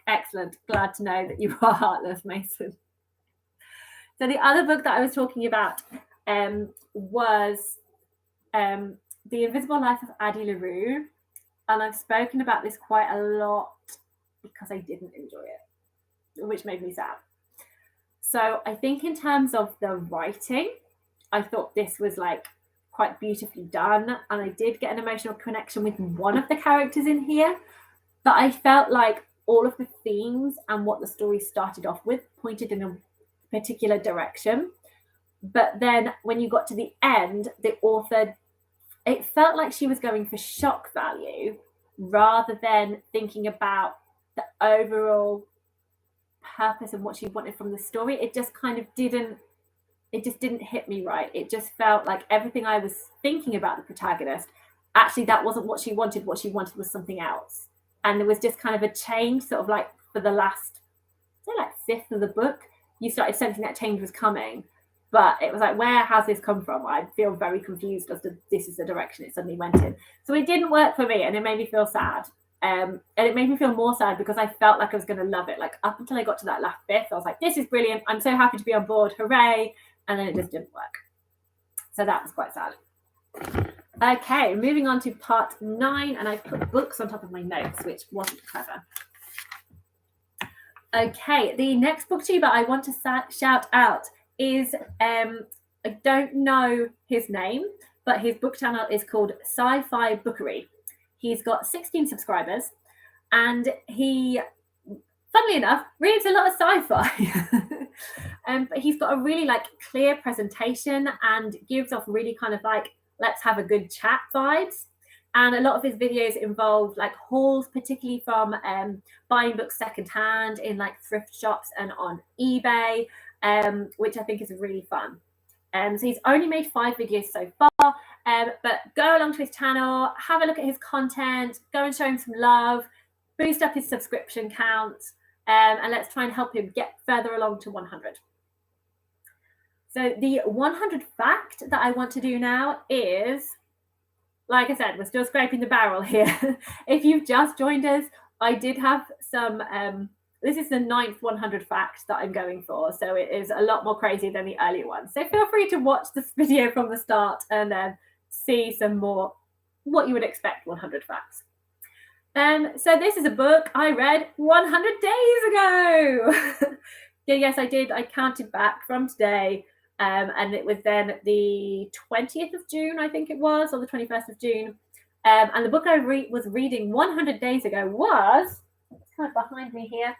excellent. Glad to know that you are heartless, Mason. So the other book that I was talking about was The Invisible Life of Addie Larue. And I've spoken about this quite a lot because I didn't enjoy it, which made me sad. So I think in terms of the writing, I thought this was like quite beautifully done. And I did get an emotional connection with one of the characters in here. But I felt like all of the themes and what the story started off with pointed in a particular direction. But then when you got to the end, the author, it felt like she was going for shock value rather than thinking about the overall purpose and what she wanted from the story. It just didn't hit me right. It just felt like everything I was thinking about the protagonist, actually that wasn't what she wanted. What she wanted was something else. And there was just kind of a change, sort of like for the last, say, like fifth of the book, you started sensing that change was coming. But it was like, where has this come from? I feel very confused as to this is the direction it suddenly went in. So it didn't work for me, and it made me feel sad. And it made me feel more sad because I felt like I was going to love it. Like up until I got to that last fifth, I was like, this is brilliant. I'm so happy to be on board. Hooray. And then it just didn't work. So that was quite sad. Okay, moving on to part 9. And I put books on top of my notes, which wasn't clever. Okay, the next booktuber I want to shout out is, I don't know his name, but his book channel is called Sci-Fi Bookery. He's got 16 subscribers, and he, funnily enough, reads a lot of sci-fi. But he's got a really like clear presentation and gives off really kind of like, let's have a good chat vibes. And a lot of his videos involve like hauls, particularly from buying books secondhand in like thrift shops and on eBay, which I think is really fun. So he's only made 5 videos so far, but go along to his channel, have a look at his content, go and show him some love, boost up his subscription count, and let's try and help him get further along to 100. So the 100 fact that I want to do now is, like I said, we're still scraping the barrel here. If you've just joined us, I did have some, this is the 9th 100 fact that I'm going for. So it is a lot more crazy than the earlier one. So feel free to watch this video from the start and see some more what you would expect 100 facts. So this is a book I read 100 days ago. Yes, I did. I counted back from today. And it was then the 20th of June, I think it was, or the 21st of June. And the book I was reading 100 days ago was, it's kind of behind me here.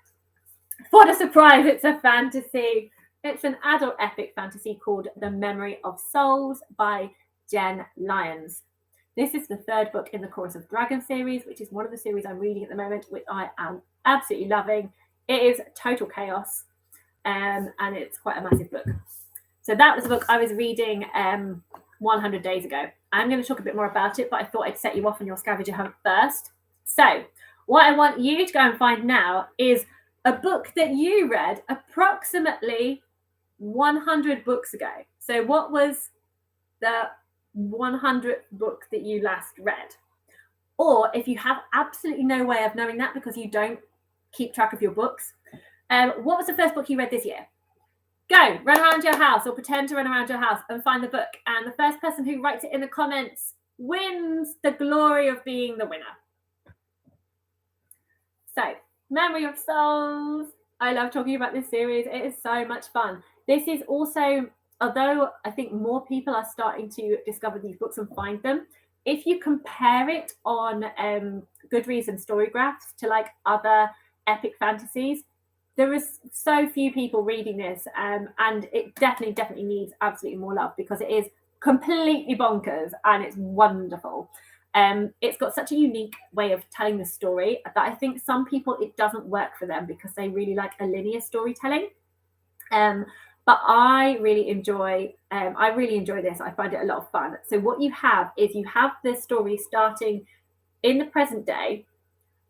What a surprise. It's a fantasy. It's an adult epic fantasy called The Memory of Souls by Jen Lyons. This is the 3rd book in the Chorus of Dragon series, which is one of the series I'm reading at the moment, which I am absolutely loving. It is total chaos, and it's quite a massive book. So that was the book I was reading 100 days ago. I'm going to talk a bit more about it, but I thought I'd set you off on your scavenger hunt first. So what I want you to go and find now is a book that you read approximately 100 books ago. So what was the 100th book that you last read? Or if you have absolutely no way of knowing that because you don't keep track of your books, what was the first book you read this year? Go, run around your house or pretend to run around your house and find the book. And the first person who writes it in the comments wins the glory of being the winner. So, Memory of Souls. I love talking about this series. It is so much fun. This is also, although I think more people are starting to discover these books and find them, if you compare it on Goodreads and Storygraphs to like other epic fantasies, there is so few people reading this, and it definitely needs absolutely more love because it is completely bonkers and it's wonderful. It's got such a unique way of telling the story that I think some people, it doesn't work for them because they really like a linear storytelling. But I really enjoy this. I find it a lot of fun. So what you have is you have the story starting in the present day,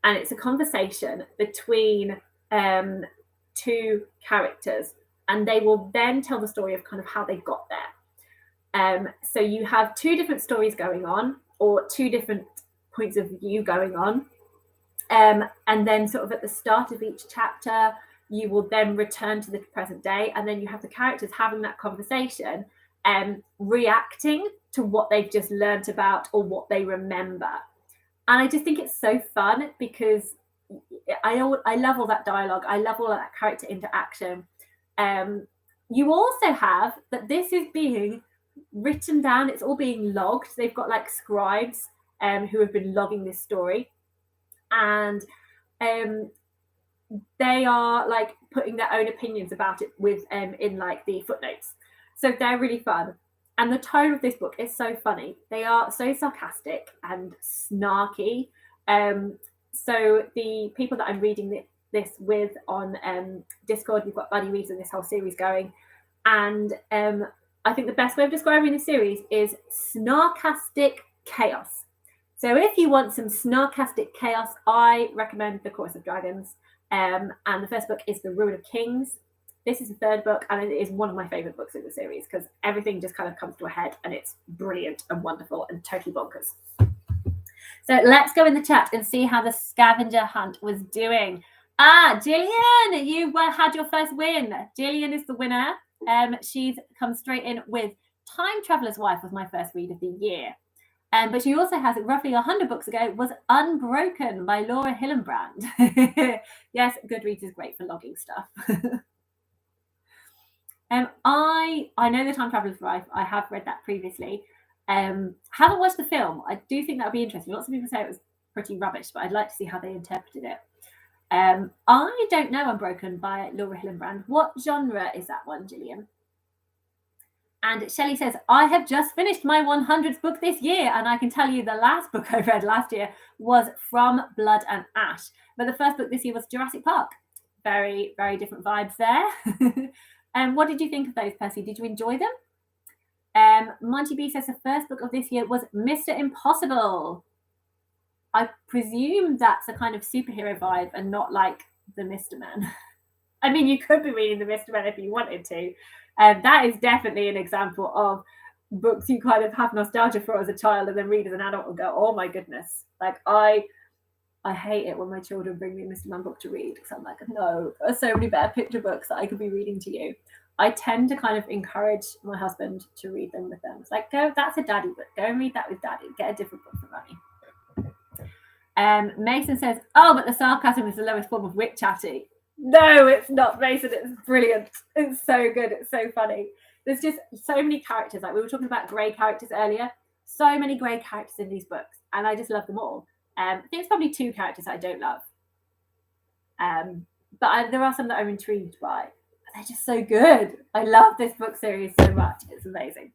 and it's a conversation between 2 characters, and they will then tell the story of kind of how they got there. So you have 2 different stories going on, or 2 different points of view going on, and then sort of at the start of each chapter you will then return to the present day, and then you have the characters having that conversation and reacting to what they've just learnt about or what they remember. And I just think it's so fun because I love all that dialogue. I love all that character interaction. You also have that this is being written down. It's all being logged. They've got like scribes who have been logging this story. And they are like putting their own opinions about it with in like the footnotes. So they're really fun. And the tone of this book is so funny. They are so sarcastic and snarky. So the people that I'm reading this with on Discord, we've got Buddy Reads and this whole series going. And I think the best way of describing the series is snarkastic chaos. So if you want some snarkastic chaos, I recommend The Chorus of Dragons. And the first book is The Ruin of Kings. This is the third book, and it is one of my favourite books in the series because everything just kind of comes to a head, and it's brilliant and wonderful and totally bonkers. So let's go in the chat and see how the scavenger hunt was doing. Gillian, you had your first win. Gillian is the winner. She's come straight in with Time Traveller's Wife was my first read of the year. But she also has, roughly 100 books ago, was Unbroken by Laura Hillenbrand. Yes, Goodreads is great for logging stuff. I know The Time Traveller's Wife. I have read that previously. Haven't watched the film. I do think that would be interesting. Lots of people say it was pretty rubbish, but I'd like to see how they interpreted it. I don't know Unbroken by Laura Hillenbrand. What genre is that one, Gillian? And Shelley says, I have just finished my 100th book this year, and I can tell you the last book I read last year was From Blood and Ash. But the first book this year was Jurassic Park. Very, very different vibes there. What did you think of those, Percy? Did you enjoy them? Monty B says the first book of this year was Mr. Impossible. I presume that's a kind of superhero vibe and not like the Mr. Man. I mean, you could be reading the Mr. Man if you wanted to. That is definitely an example of books you kind of have nostalgia for as a child and then read as an adult and go, oh my goodness. Like I hate it when my children bring me a Mr. Man book to read because I'm like, no, there are so many better picture books that I could be reading to you. I tend to kind of encourage my husband to read them with them. It's like, go, that's a daddy book. Go and read that with daddy. Get a different book for mommy. Mason says, oh, but the sarcasm is the lowest form of wit chatty. No, it's not, Mason. It's brilliant. It's so good. It's so funny. There's just so many characters. Like we were talking about grey characters earlier. So many grey characters in these books. And I just love them all. I think it's probably 2 characters I don't love. But there are some that I'm intrigued by. They're just so good. I love this book series so much. It's amazing.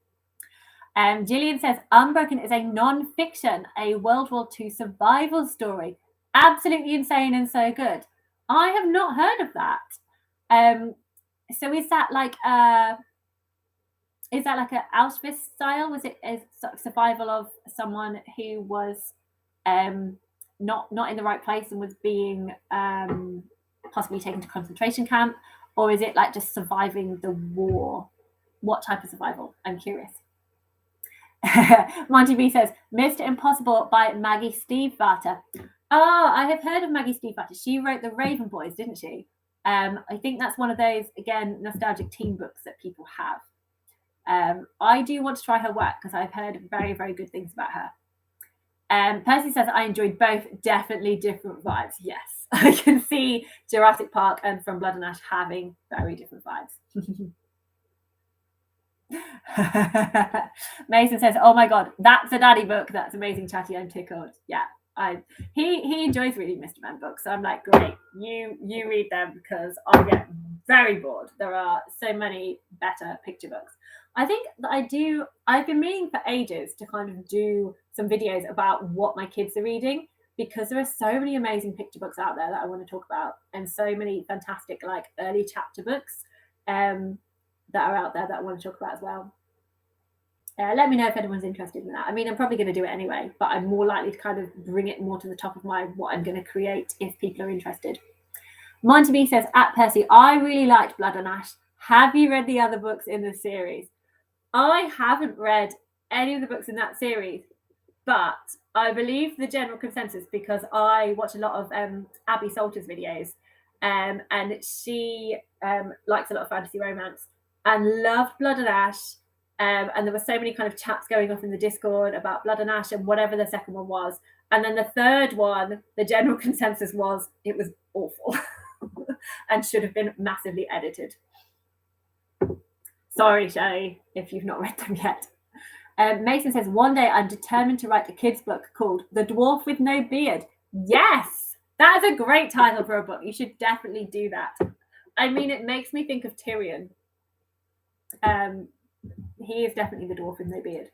Gillian says, Unbroken is a non-fiction, a World War II survival story. Absolutely insane and so good. I have not heard of that. So is that like a Auschwitz style? Was it a survival of someone who was not in the right place and was being possibly taken to concentration camp? Or is it like just surviving the war? What type of survival? I'm curious. Monty B says, Mr. Impossible by Maggie Stiefvater. Oh, I have heard of Maggie Stiefvater. She wrote The Raven Boys, didn't she? I think that's one of those, again, nostalgic teen books that people have. I do want to try her work because I've heard very, very good things about her. Percy says, I enjoyed both. Definitely different vibes. Yes, I can see Jurassic Park and From Blood and Ash having very different vibes. Mason says, oh my God, that's a daddy book. That's amazing, Chatty. I'm tickled. Yeah. He enjoys reading Mr. Man books, so I'm like, great, you read them because I get very bored. There are so many better picture books. I think that I've been meaning for ages to kind of do some videos about what my kids are reading because there are so many amazing picture books out there that I want to talk about and so many fantastic like early chapter books that are out there that I want to talk about as well. Let me know if anyone's interested in that. I mean, I'm probably going to do it anyway, but I'm more likely to kind of bring it more to the top of what I'm going to create if people are interested. Monty B says, at Percy, I really liked Blood and Ash. Have you read the other books in the series? I haven't read any of the books in that series, but I believe the general consensus because I watch a lot of Abby Salter's videos and she likes a lot of fantasy romance and loved Blood and Ash. And there were so many kind of chats going off in the Discord about Blood and Ash and whatever the second one was. And then the third one, the general consensus was it was awful and should have been massively edited. Sorry, Shay, if you've not read them yet. Mason says, one day I'm determined to write a kid's book called The Dwarf with No Beard. Yes, That is a great title for a book. You should definitely do that. I mean, it makes me think of Tyrion. He is definitely the dwarf with no beard.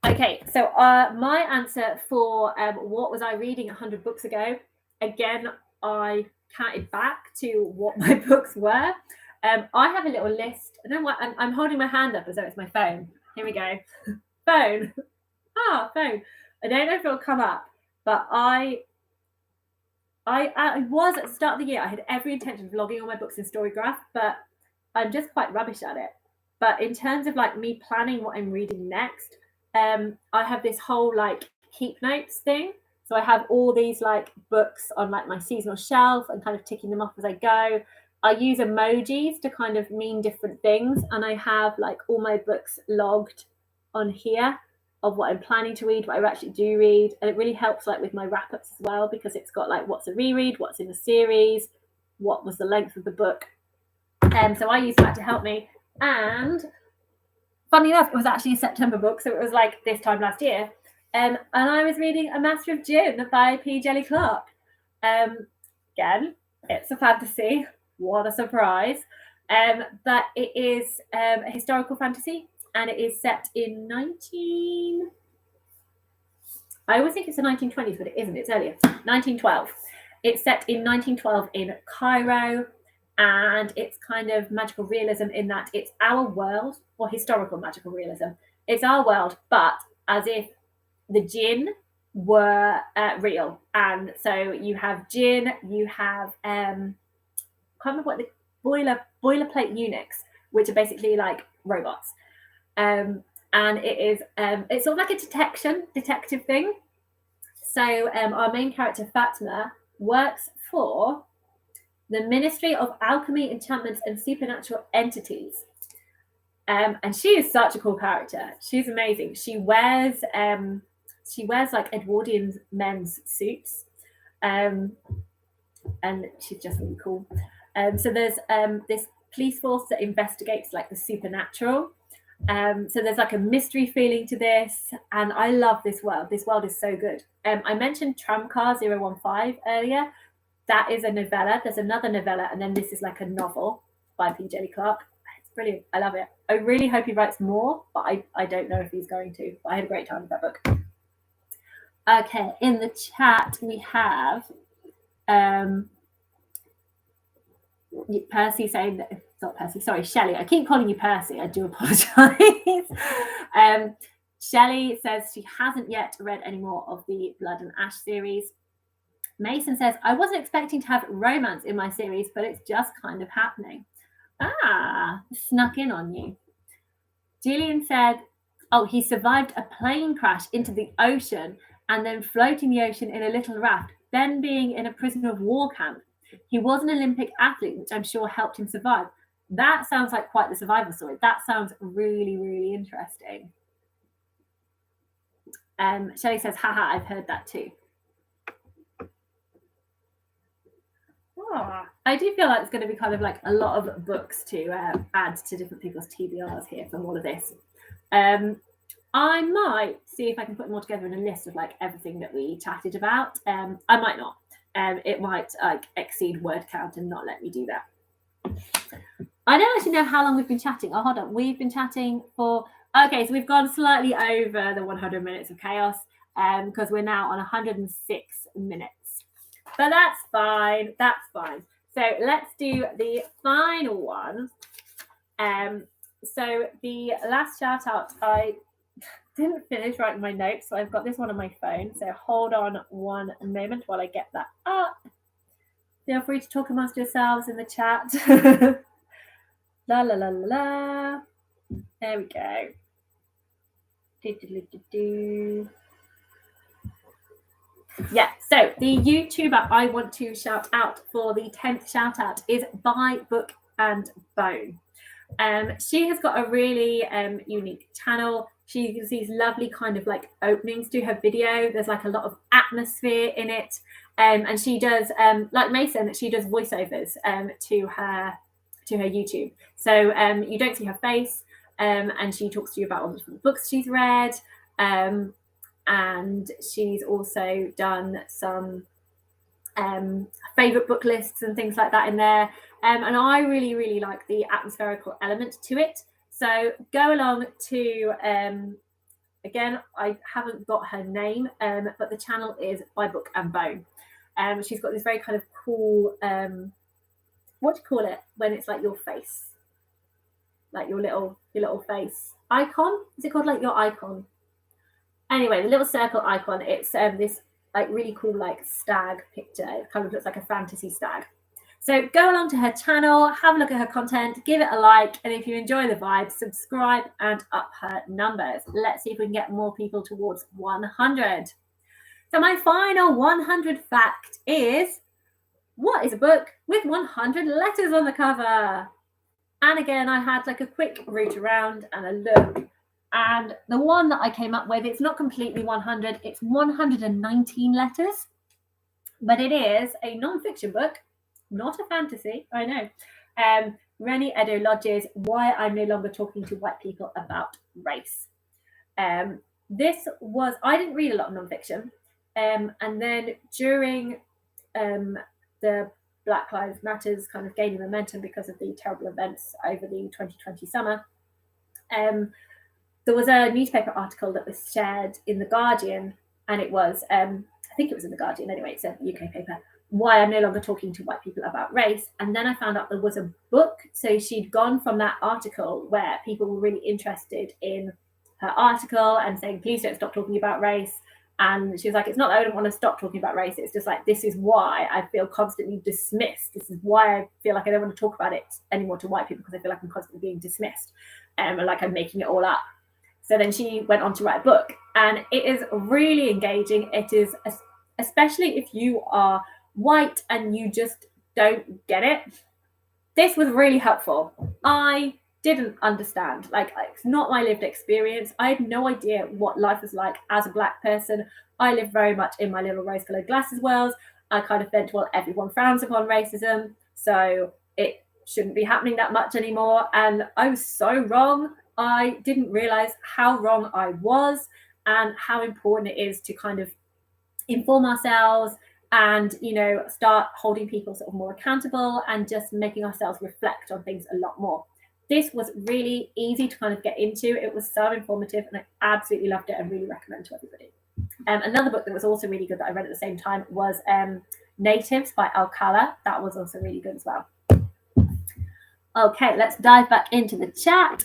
Okay, so my answer for what was I reading 100 books ago? Again, I counted back to what my books were. I have a little list. I don't know what I'm holding my hand up as though it's my phone. Here we go. Phone. Phone. I don't know if it'll come up, but I was at the start of the year, I had every intention of logging all my books in Storygraph, but I'm just quite rubbish at it. But in terms of like me planning what I'm reading next, I have this whole like keep notes thing. So I have all these like books on like my seasonal shelf and kind of ticking them off as I go. I use emojis to kind of mean different things, and I have like all my books logged on here of what I'm planning to read, what I actually do read, and it really helps like with my wrap-ups as well, because it's got like what's a reread, what's in the series, what was the length of the book. So I use that to help me. And funny enough, it was actually a September book, so it was like this time last year. And I was reading A Master of Gin by P. Jelly Clark. Again, it's a fantasy. What a surprise. But it is a historical fantasy, and it is set in I always think it's the 1920s, but it isn't. It's earlier. 1912. It's set in 1912 in Cairo, and it's kind of magical realism in that it's our world, or historical magical realism. It's our world, but as if the jinn were real. And so you have jinn, you have kind of what the boilerplate eunuchs, which are basically like robots. And it is it's sort of like a detective thing. So our main character Fatma works for the Ministry of Alchemy, Enchantments, and Supernatural Entities. And she is such a cool character. She's amazing. She wears like Edwardian men's suits, and she's just really cool. So there's this police force that investigates like the supernatural. So there's like a mystery feeling to this, and I love this world. This world is so good. I mentioned Tramcar 015 earlier. That is a novella. There's another novella, and then this is like a novel by P. Jelly Clark. It's brilliant. I love it. I really hope he writes more, but I don't know if he's going to. But I had a great time with that book. Okay, in the chat we have Percy saying that, not Percy, sorry, Shelley. I keep calling you Percy. I do apologise. Shelley says she hasn't yet read any more of the Blood and Ash series. Mason says, I wasn't expecting to have romance in my series, but it's just kind of happening. Snuck in on you. Julian said, he survived a plane crash into the ocean and then floating the ocean in a little raft, then being in a prisoner of war camp. He was an Olympic athlete, which I'm sure helped him survive. That sounds like quite the survival story. That sounds really, really interesting. Shelley says, haha, I've heard that too. I do feel like it's going to be kind of like a lot of books to add to different people's TBRs here from all of this. I might see if I can put them all together in a list of like everything that we chatted about. I might not. It might like exceed word count and not let me do that. I don't actually know how long we've been chatting. Oh, hold on. We've been chatting for... Okay, so we've gone slightly over the 100 minutes of chaos because we're now on 106 minutes. But that's fine. That's fine. So let's do the final one. So the last shout out, I didn't finish writing my notes, so I've got this one on my phone. So hold on one moment while I get that up. Feel free to talk amongst yourselves in the chat. La la la la la. There we go. Yeah, so the YouTuber I want to shout out for the 10th shout out is By Book and Bone. She has got a really unique channel. She gives these lovely kind of like openings to her video. There's like a lot of atmosphere in it. And she does, like Mason, she does voiceovers to her YouTube. So you don't see her face, and she talks to you about all the different books she's read. and she's also done some favorite book lists and things like that in there. And I really like the atmospherical element to it. So go along to, again, I haven't got her name, but the channel is By Book and Bone. She's got this very kind of cool, what do you call it when it's like your face, like your little face icon? Is it called like your icon? Anyway, the little circle icon. It's this like really cool like stag picture. It kind of looks like a fantasy stag. So go along to her channel, have a look at her content, give it a like, and if you enjoy the vibe, subscribe and up her numbers. Let's see if we can get more people towards 100. So my final 100 fact is, what is a book with 100 letters on the cover? And again, I had like a quick route around and a look. And the one that I came up with, it's not completely 100, it's 119 letters. But it is a non-fiction book, not a fantasy, I know. Rennie Edo Lodge's Why I'm No Longer Talking to White People About Race. This was, I didn't read a lot of non-fiction. And then during the Black Lives Matters kind of gaining momentum because of the terrible events over the 2020 summer, there was a newspaper article that was shared in The Guardian, and it was, I think it was in The Guardian anyway, it's a UK paper, Why I'm No Longer Talking to White People About Race. And then I found out there was a book. So she'd gone from that article where people were really interested in her article and saying, please don't stop talking about race. And she was like, it's not that I don't want to stop talking about race. It's just like, this is why I feel constantly dismissed. This is why I feel like I don't want to talk about it anymore to white people, because I feel like I'm constantly being dismissed and like I'm making it all up. So then she went on to write a book, and it is really engaging. It is, especially if you are white and you just don't get it. This was really helpful. I didn't understand. Like, it's not my lived experience. I had no idea what life was like as a Black person. I live very much in my little rose-colored glasses world. I kind of think, well, everyone frowns upon racism, so it shouldn't be happening that much anymore. And I was so wrong. I didn't realize how wrong I was and how important it is to kind of inform ourselves and, you know, start holding people sort of more accountable and just making ourselves reflect on things a lot more. This was really easy to kind of get into. It was so informative, and I absolutely loved it and really recommend to everybody. Another book that was also really good that I read at the same time was Natives by Alcala. That was also really good as well. Okay, let's dive back into the chat.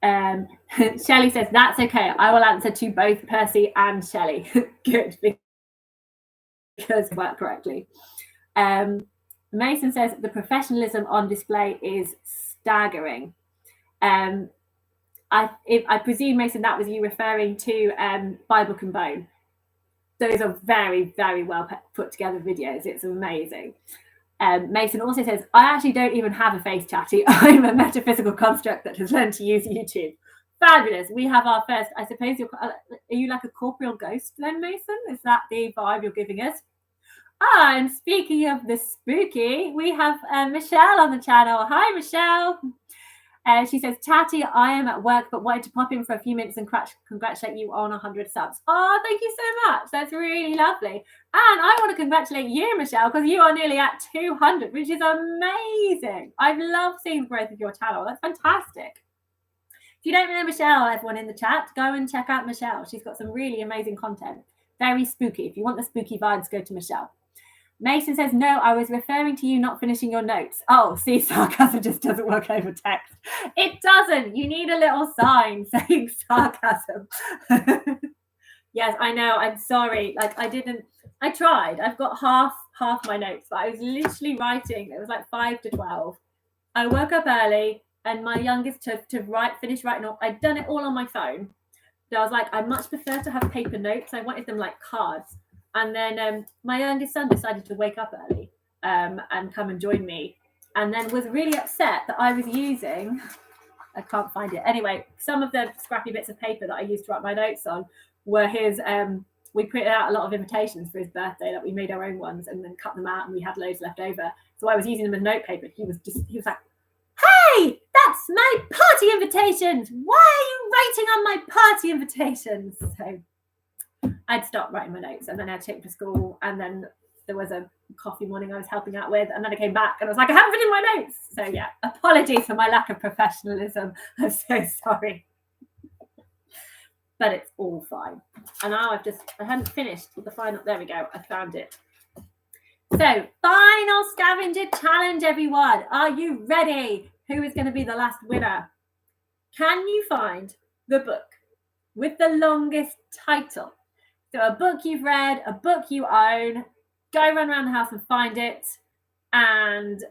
Shelley says, that's okay. I will answer to both Percy and Shelley. Good, because it worked correctly. Mason says, the professionalism on display is staggering. I presume, Mason, that was you referring to By Book and Bone. Those are very, very well put together videos. It's amazing. Mason also says, I actually don't even have a face, Chatty. I'm a metaphysical construct that has learned to use YouTube. Fabulous. We have our first, I suppose, are you like a corporeal ghost then, Mason? Is that the vibe you're giving us? And speaking of the spooky, we have Michelle on the channel. Hi, Michelle. She says, Chatty, I am at work, but wanted to pop in for a few minutes and congratulate you on 100 subs. Oh, thank you so much. That's really lovely. And I want to congratulate you, Michelle, because you are nearly at 200, which is amazing. I've loved seeing the growth of your channel. That's fantastic. If you don't know Michelle, everyone in the chat, go and check out Michelle. She's got some really amazing content. Very spooky. If you want the spooky vibes, go to Michelle. Mason says, no, I was referring to you not finishing your notes. Oh, see, sarcasm just doesn't work over text. It doesn't. You need a little sign saying sarcasm. Yes, I know. I'm sorry. Like, I tried. I've got half my notes, but I was literally writing. It was like 5 to 12. I woke up early, and my youngest to finish writing all. I'd done it all on my phone. So I was like, I much prefer to have paper notes. I wanted them like cards. And then my youngest son decided to wake up early and come and join me, and then was really upset that I was using, I can't find it. Anyway, some of the scrappy bits of paper that I used to write my notes on were his, we printed out a lot of invitations for his birthday that we made our own ones and then cut them out, and we had loads left over. So I was using them as notepaper. He was like, hey, that's my party invitations. Why are you writing on my party invitations. So I'd stop writing my notes, and then I'd take to school, and then there was a coffee morning I was helping out with, and then I came back and I was like, I haven't written my notes. So yeah, apologies for my lack of professionalism. I'm so sorry. But it's all fine. And now I hadn't finished the final, there we go, I found it. So, final scavenger challenge, everyone. Are you ready? Who is going to be the last winner? Can you find the book with the longest title? So a book you've read, a book you own, go run around the house and find it, and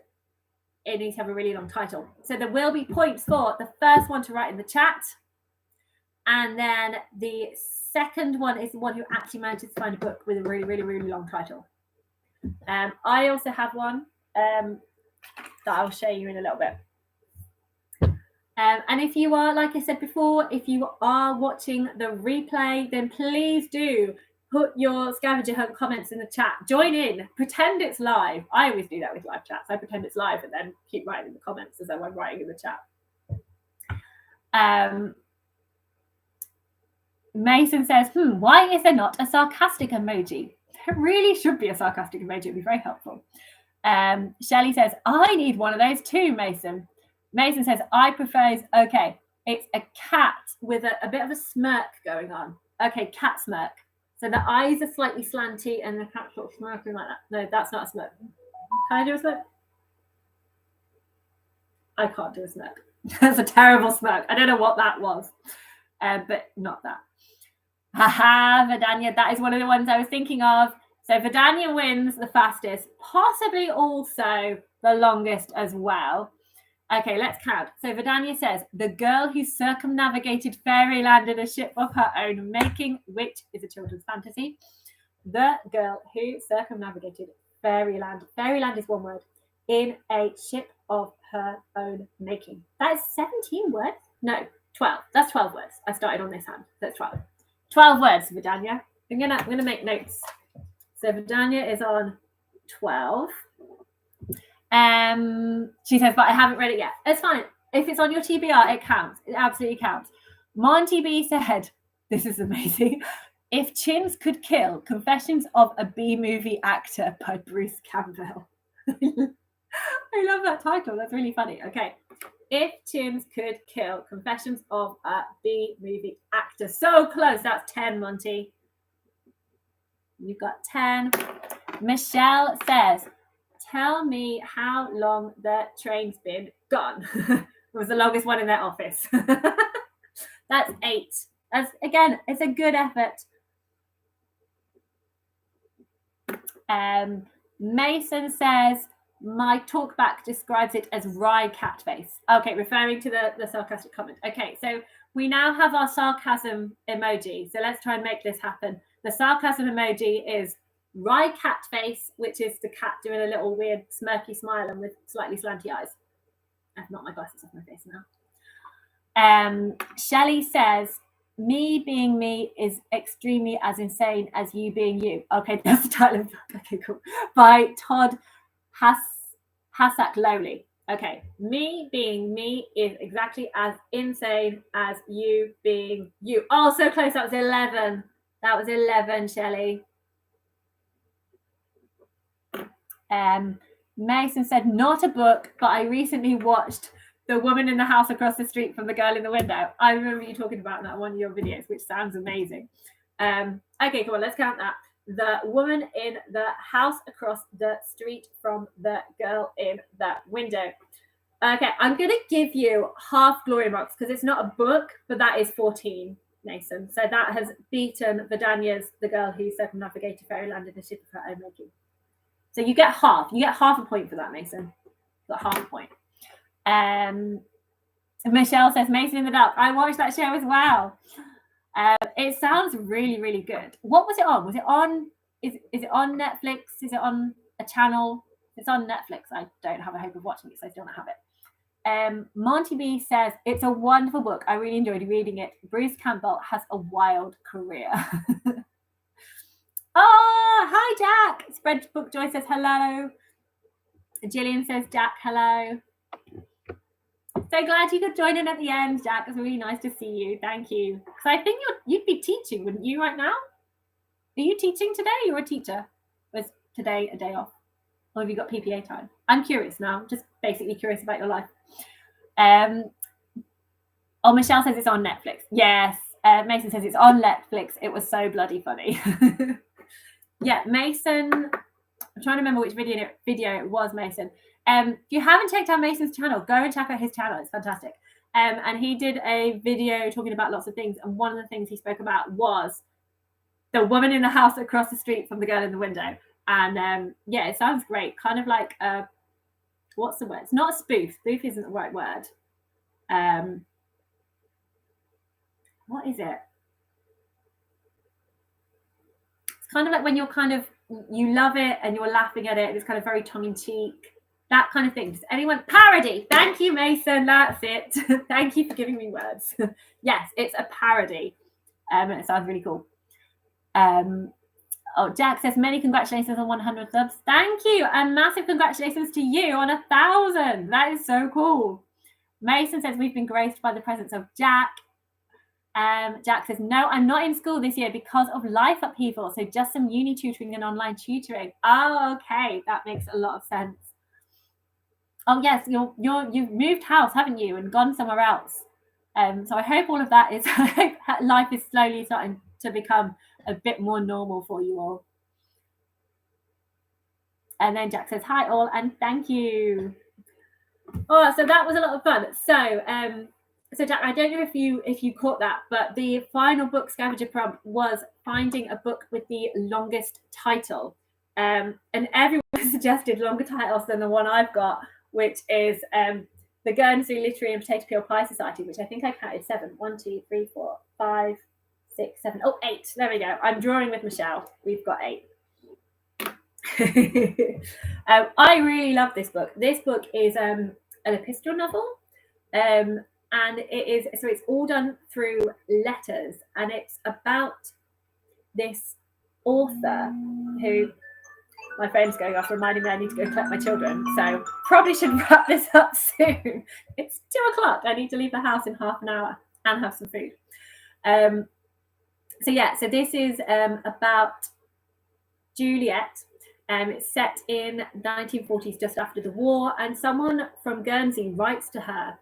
it needs to have a really long title. So there will be points for the first one to write in the chat, and then the second one is the one who actually manages to find a book with a really, really, really long title. I also have one that I'll show you in a little bit. And if you are, like I said before, if you are watching the replay, then please do put your scavenger hunt comments in the chat. Join in, pretend it's live. I always do that with live chats. I pretend it's live and then keep writing in the comments as though I'm writing in the chat. Mason says, why is there not a sarcastic emoji? There really should be a sarcastic emoji. It'd be very helpful. Shelley says, I need one of those too, Mason. Mason says, I propose, okay, it's a cat with a bit of a smirk going on. Okay, cat smirk. So the eyes are slightly slanty and the cat's sort of smirking like that. No, that's not a smirk. Can I do a smirk? I can't do a smirk. That's a terrible smirk. I don't know what that was, but not that. Haha, Vidania, that is one of the ones I was thinking of. So Vidania wins the fastest, possibly also the longest as well. Okay, let's count. So Vidania says, the girl who circumnavigated fairyland in a ship of her own making, which is a children's fantasy. The girl who circumnavigated fairyland. Fairyland is one word. In a ship of her own making. That is 17 words? No, 12. That's 12 words. I started on this hand. That's 12. 12 words, Vidania. I'm gonna make notes. So Vidania is on 12. She says, but I haven't read it yet. It's fine. If it's on your TBR, it counts. It absolutely counts. Monty B said, this is amazing. If Chins Could Kill, Confessions of a B-Movie Actor by Bruce Campbell. I love that title. That's really funny. Okay. If Chins Could Kill, Confessions of a B-Movie Actor. So close. That's 10, Monty. You've got 10. Michelle says, tell me how long the train's been gone. It was the longest one in their office. That's 8. That's, again, it's a good effort. Mason says, my talkback describes it as wry cat face. Okay, referring to the sarcastic comment. Okay, so we now have our sarcasm emoji. So let's try and make this happen. The sarcasm emoji is wry cat face, which is the cat doing a little weird smirky smile and with slightly slanty eyes. I've knocked my glasses off my face now. Shelley says, me being me is extremely as insane as you being you. Okay, that's the title of the book. Okay, cool. By Todd Hassack Lowley. Okay, me being me is exactly as insane as you being you. Oh, so close. That was 11. That was 11, Shelley. Mason said, not a book, but I recently watched The Woman in the House Across the Street from the Girl in the Window. I remember you talking about that in one of your videos, which sounds amazing. Okay, come on, let's count that. The Woman in the House Across the Street from the Girl in the Window. Okay, I'm going to give you half glory marks because it's not a book, but that is 14, Mason. So that has beaten Vidania's The Girl Who Circumnavigated Fairyland in a Ship of Her Own Making. So you get half. You get half a point for that, Mason. Got half a point. Michelle says, Mason in the Dark. I watched that show as well. It sounds really, really good. What was it on? Was it on? Is it on Netflix? Is it on a channel? It's on Netflix. I don't have a hope of watching it, so I still don't have it. Monty B says, it's a wonderful book. I really enjoyed reading it. Bruce Campbell has a wild career. Oh, hi, Jack. Spread Book Joy says hello. Gillian says, Jack, hello. So glad you could join in at the end, Jack. It's really nice to see you. Thank you. So I think you'd be teaching, wouldn't you, right now? Are you teaching today? You're a teacher. Was today a day off? Or have you got PPA time? I'm curious now. Just basically curious about your life. Oh, Michelle says it's on Netflix. Yes. Mason says it's on Netflix. It was so bloody funny. Yeah, Mason. I'm trying to remember which video it was, Mason. If you haven't checked out Mason's channel, go and check out his channel. It's fantastic. And he did a video talking about lots of things. And one of the things he spoke about was the woman in the house across the street from the girl in the window. And yeah, it sounds great. Kind of like what's the word? It's not a spoof. Spoof isn't the right word. What is it? It's kind of like when you're you love it and you're laughing at it. It's kind of very tongue-in-cheek. That kind of thing. Does anyone? Parody. Thank you, Mason. That's it. Thank you for giving me words. Yes, it's a parody. And it sounds really cool. Oh, Jack says, many congratulations on 100 subs. Thank you. And massive congratulations to you on 1,000. That is so cool. Mason says, we've been graced by the presence of Jack. Jack says, no, I'm not in school this year because of life upheaval. So just some uni tutoring and online tutoring. Oh, okay. That makes a lot of sense. Oh, yes. You've moved house, haven't you? And gone somewhere else. So I hope all of that is, I hope life is slowly starting to become a bit more normal for you all. And then Jack says, hi all, and thank you. Oh, so that was a lot of fun. So Jack, I don't know if you caught that, but the final book scavenger prompt was finding a book with the longest title. And everyone suggested longer titles than the one I've got, which is the Guernsey Literary and Potato Peel Pie Society, which I think I counted 7. 1, 2, 3, 4, 5, 6, 7. Oh, 8. There we go. I'm drawing with Michelle. We've got 8. I really love this book. This book is an epistle novel. And it's all done through letters, and it's about this author who, my phone's going off reminding me I need to go collect my children, so probably should wrap this up soon. It's 2:00. I need to leave the house in half an hour and have some food. So this is about Juliet. It's set in 1940s, just after the war, and someone from Guernsey writes to her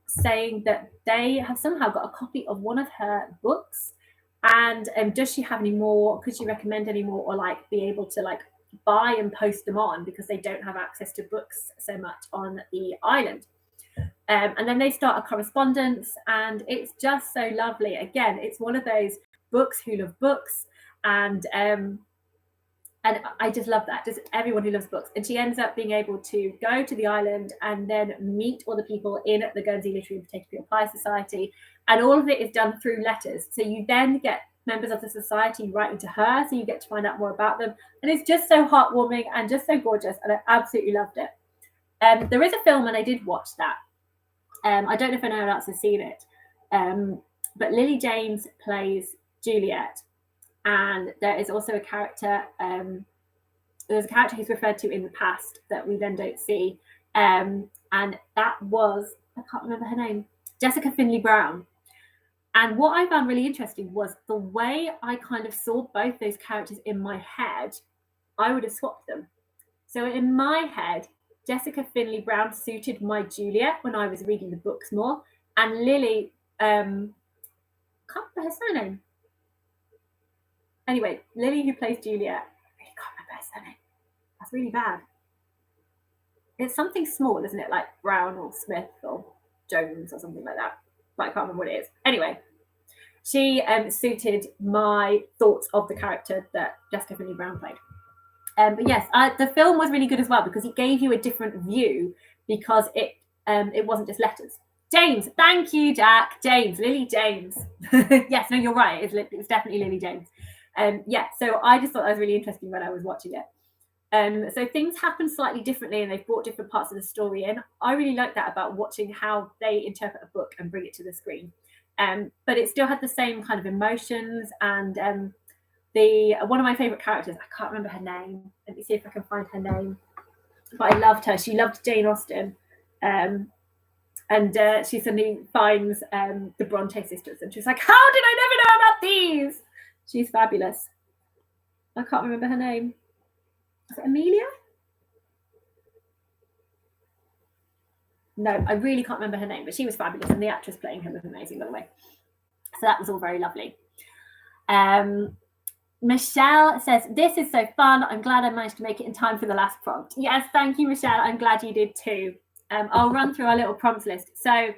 saying that they have somehow got a copy of one of her books, and does she have any more? Could she recommend any more, or like be able to like buy and post them on, because they don't have access to books so much on the island. And then they start a correspondence, and it's just so lovely. Again, it's one of those books who love books, and I just love that, just everyone who loves books. And she ends up being able to go to the island and then meet all the people in the Guernsey Literary and Potato Peel Pie Society. And all of it is done through letters. So you then get members of the society writing to her, so you get to find out more about them. And it's just so heartwarming and just so gorgeous. And I absolutely loved it. There is a film, and I did watch that. I don't know if anyone else has seen it. But Lily James plays Juliet. And there is also a character, there's a character who's referred to in the past that we then don't see. And that was, I can't remember her name, Jessica Finley Brown. And what I found really interesting was the way I kind of saw both those characters in my head. I would have swapped them. So in my head, Jessica Finley Brown suited my Juliet when I was reading the books more. And Lily, can't remember her surname. Anyway, Lily, who plays Juliet, I really can't remember her surname. That's really bad. It's something small, isn't it? Like Brown or Smith or Jones or something like that. But I can't remember what it is. Anyway, she suited my thoughts of the character that Jessica Finley Brown played. But yes, the film was really good as well, because it gave you a different view, because it wasn't just letters. James, thank you, Jack. James, Lily James. Yes, no, you're right. It's definitely Lily James. Yeah, so I just thought that was really interesting when I was watching it. So things happen slightly differently, and they've brought different parts of the story in. I really like that about watching how they interpret a book and bring it to the screen. But it still had the same kind of emotions, and one of my favourite characters, I can't remember her name. Let me see if I can find her name. But I loved her. She loved Jane Austen. And she suddenly finds the Bronte sisters, and she's like, how did I never know about these? She's fabulous. I can't remember her name. Is it Amelia? No, I really can't remember her name, but she was fabulous, and the actress playing her was amazing, by the way. So that was all very lovely. Michelle says, this is so fun. I'm glad I managed to make it in time for the last prompt. Yes, thank you, Michelle. I'm glad you did too. I'll run through our little prompts list. So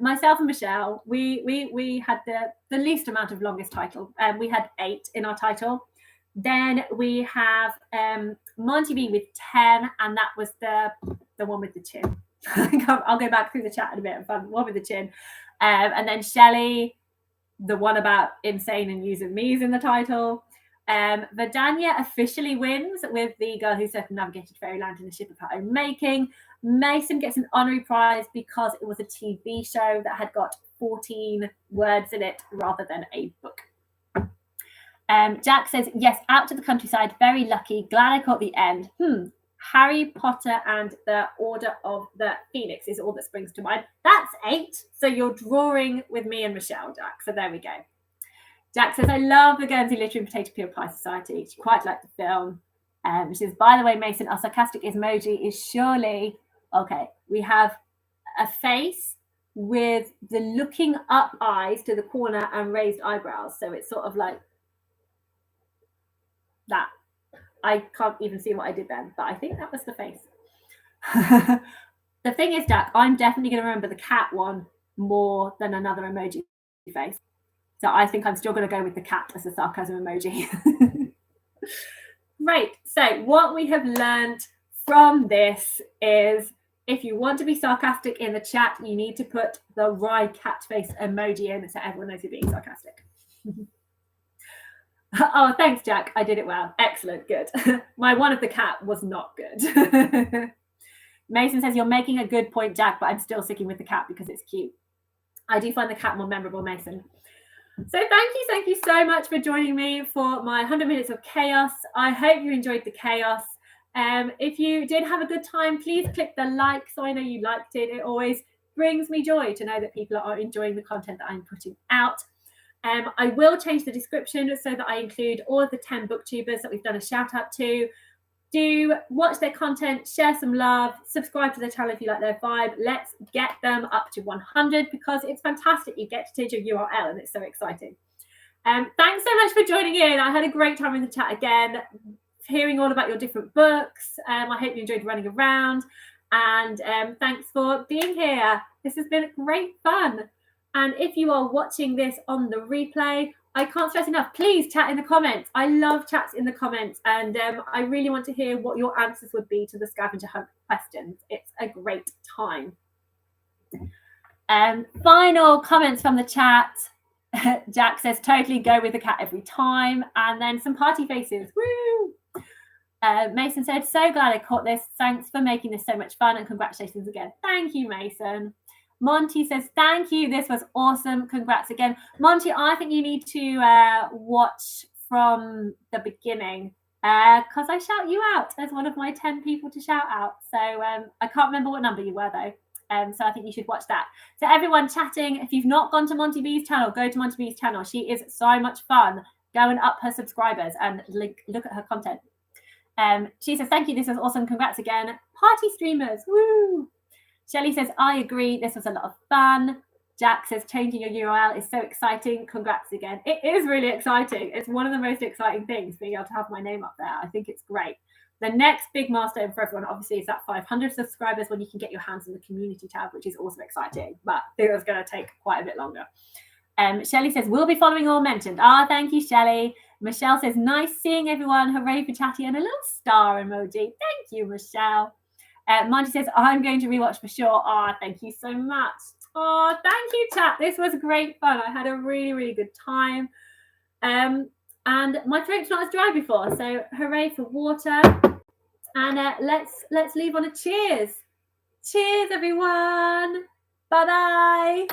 myself and Michelle, we had the least amount of longest title. We had 8 in our title. Then we have Monty B with 10, and that was the one with the chin. I'll go back through the chat in a bit and find the one with the chin. And then Shelley, the one about insane and using me's in the title. Vidania officially wins with the girl who circumnavigated fairyland in a ship of her own making. Mason gets an honorary prize because it was a TV show that had got 14 words in it rather than a book. Jack says, yes, out to the countryside, very lucky, glad I caught the end. Harry Potter and the Order of the Phoenix is all that springs to mind. That's 8. So you're drawing with me and Michelle, Jack. So there we go. Jack says, I love the Guernsey Literary and Potato Peel Pie Society. She quite liked the film. She says, by the way, Mason, our sarcastic emoji is surely... Okay, we have a face with the looking up eyes to the corner and raised eyebrows. So it's sort of like that. I can't even see what I did then, but I think that was the face. The thing is, Jack, I'm definitely going to remember the cat one more than another emoji face. So I think I'm still going to go with the cat as a sarcasm emoji. Right. So what we have learned from this is if you want to be sarcastic in the chat, you need to put the wry cat face emoji in so everyone knows you're being sarcastic. Oh, thanks, Jack. I did it well. Excellent. Good. My one of the cat was not good. Mason says, you're making a good point, Jack, but I'm still sticking with the cat because it's cute. I do find the cat more memorable, Mason. So thank you so much for joining me for my 100 minutes of chaos. I hope you enjoyed the chaos. If you did have a good time, please click the like so I know you liked it. It always brings me joy to know that people are enjoying the content that I'm putting out. I will change the description so that I include all of the 10 booktubers that we've done a shout out to. Do watch their content, share some love, subscribe to their channel if you like their vibe. Let's get them up to 100 because it's fantastic. You get to change your URL and it's so exciting. Thanks so much for joining in. I had a great time in the chat again, hearing all about your different books. I hope you enjoyed running around, and thanks for being here. This has been great fun. And if you are watching this on the replay, I can't stress enough, please chat in the comments. I love chats in the comments, and I really want to hear what your answers would be to the scavenger hunt questions. It's a great time. Final comments from the chat. Jack says, totally go with the cat every time. And then some party faces. Woo! Mason said, so glad I caught this. Thanks for making this so much fun, and congratulations again. Thank you, Mason. Monty says, thank you. This was awesome. Congrats again. Monty, I think you need to watch from the beginning because I shout you out as one of my 10 people to shout out. So I can't remember what number you were, though. So I think you should watch that. So everyone chatting, if you've not gone to Monty B's channel, go to Monty B's channel. She is so much fun. Go and up her subscribers and look at her content. She says, thank you. This was awesome. Congrats again. Party streamers. Woo! Shelley says, I agree. This was a lot of fun. Jack says, changing your URL is so exciting. Congrats again. It is really exciting. It's one of the most exciting things, being able to have my name up there. I think it's great. The next big milestone for everyone, obviously, is that 500 subscribers when you can get your hands on the community tab, which is also exciting. But I think it's going to take quite a bit longer. Shelley says, we'll be following all mentioned. Thank you, Shelley. Michelle says, nice seeing everyone. Hooray for chatty, and a little star emoji. Thank you, Michelle. Monty says, I'm going to rewatch for sure. Thank you so much. Thank you, chat. This was great fun. I had a really, really good time. And my throat's not as dry before, so hooray for water. And let's leave on a cheers. Cheers, everyone. Bye-bye.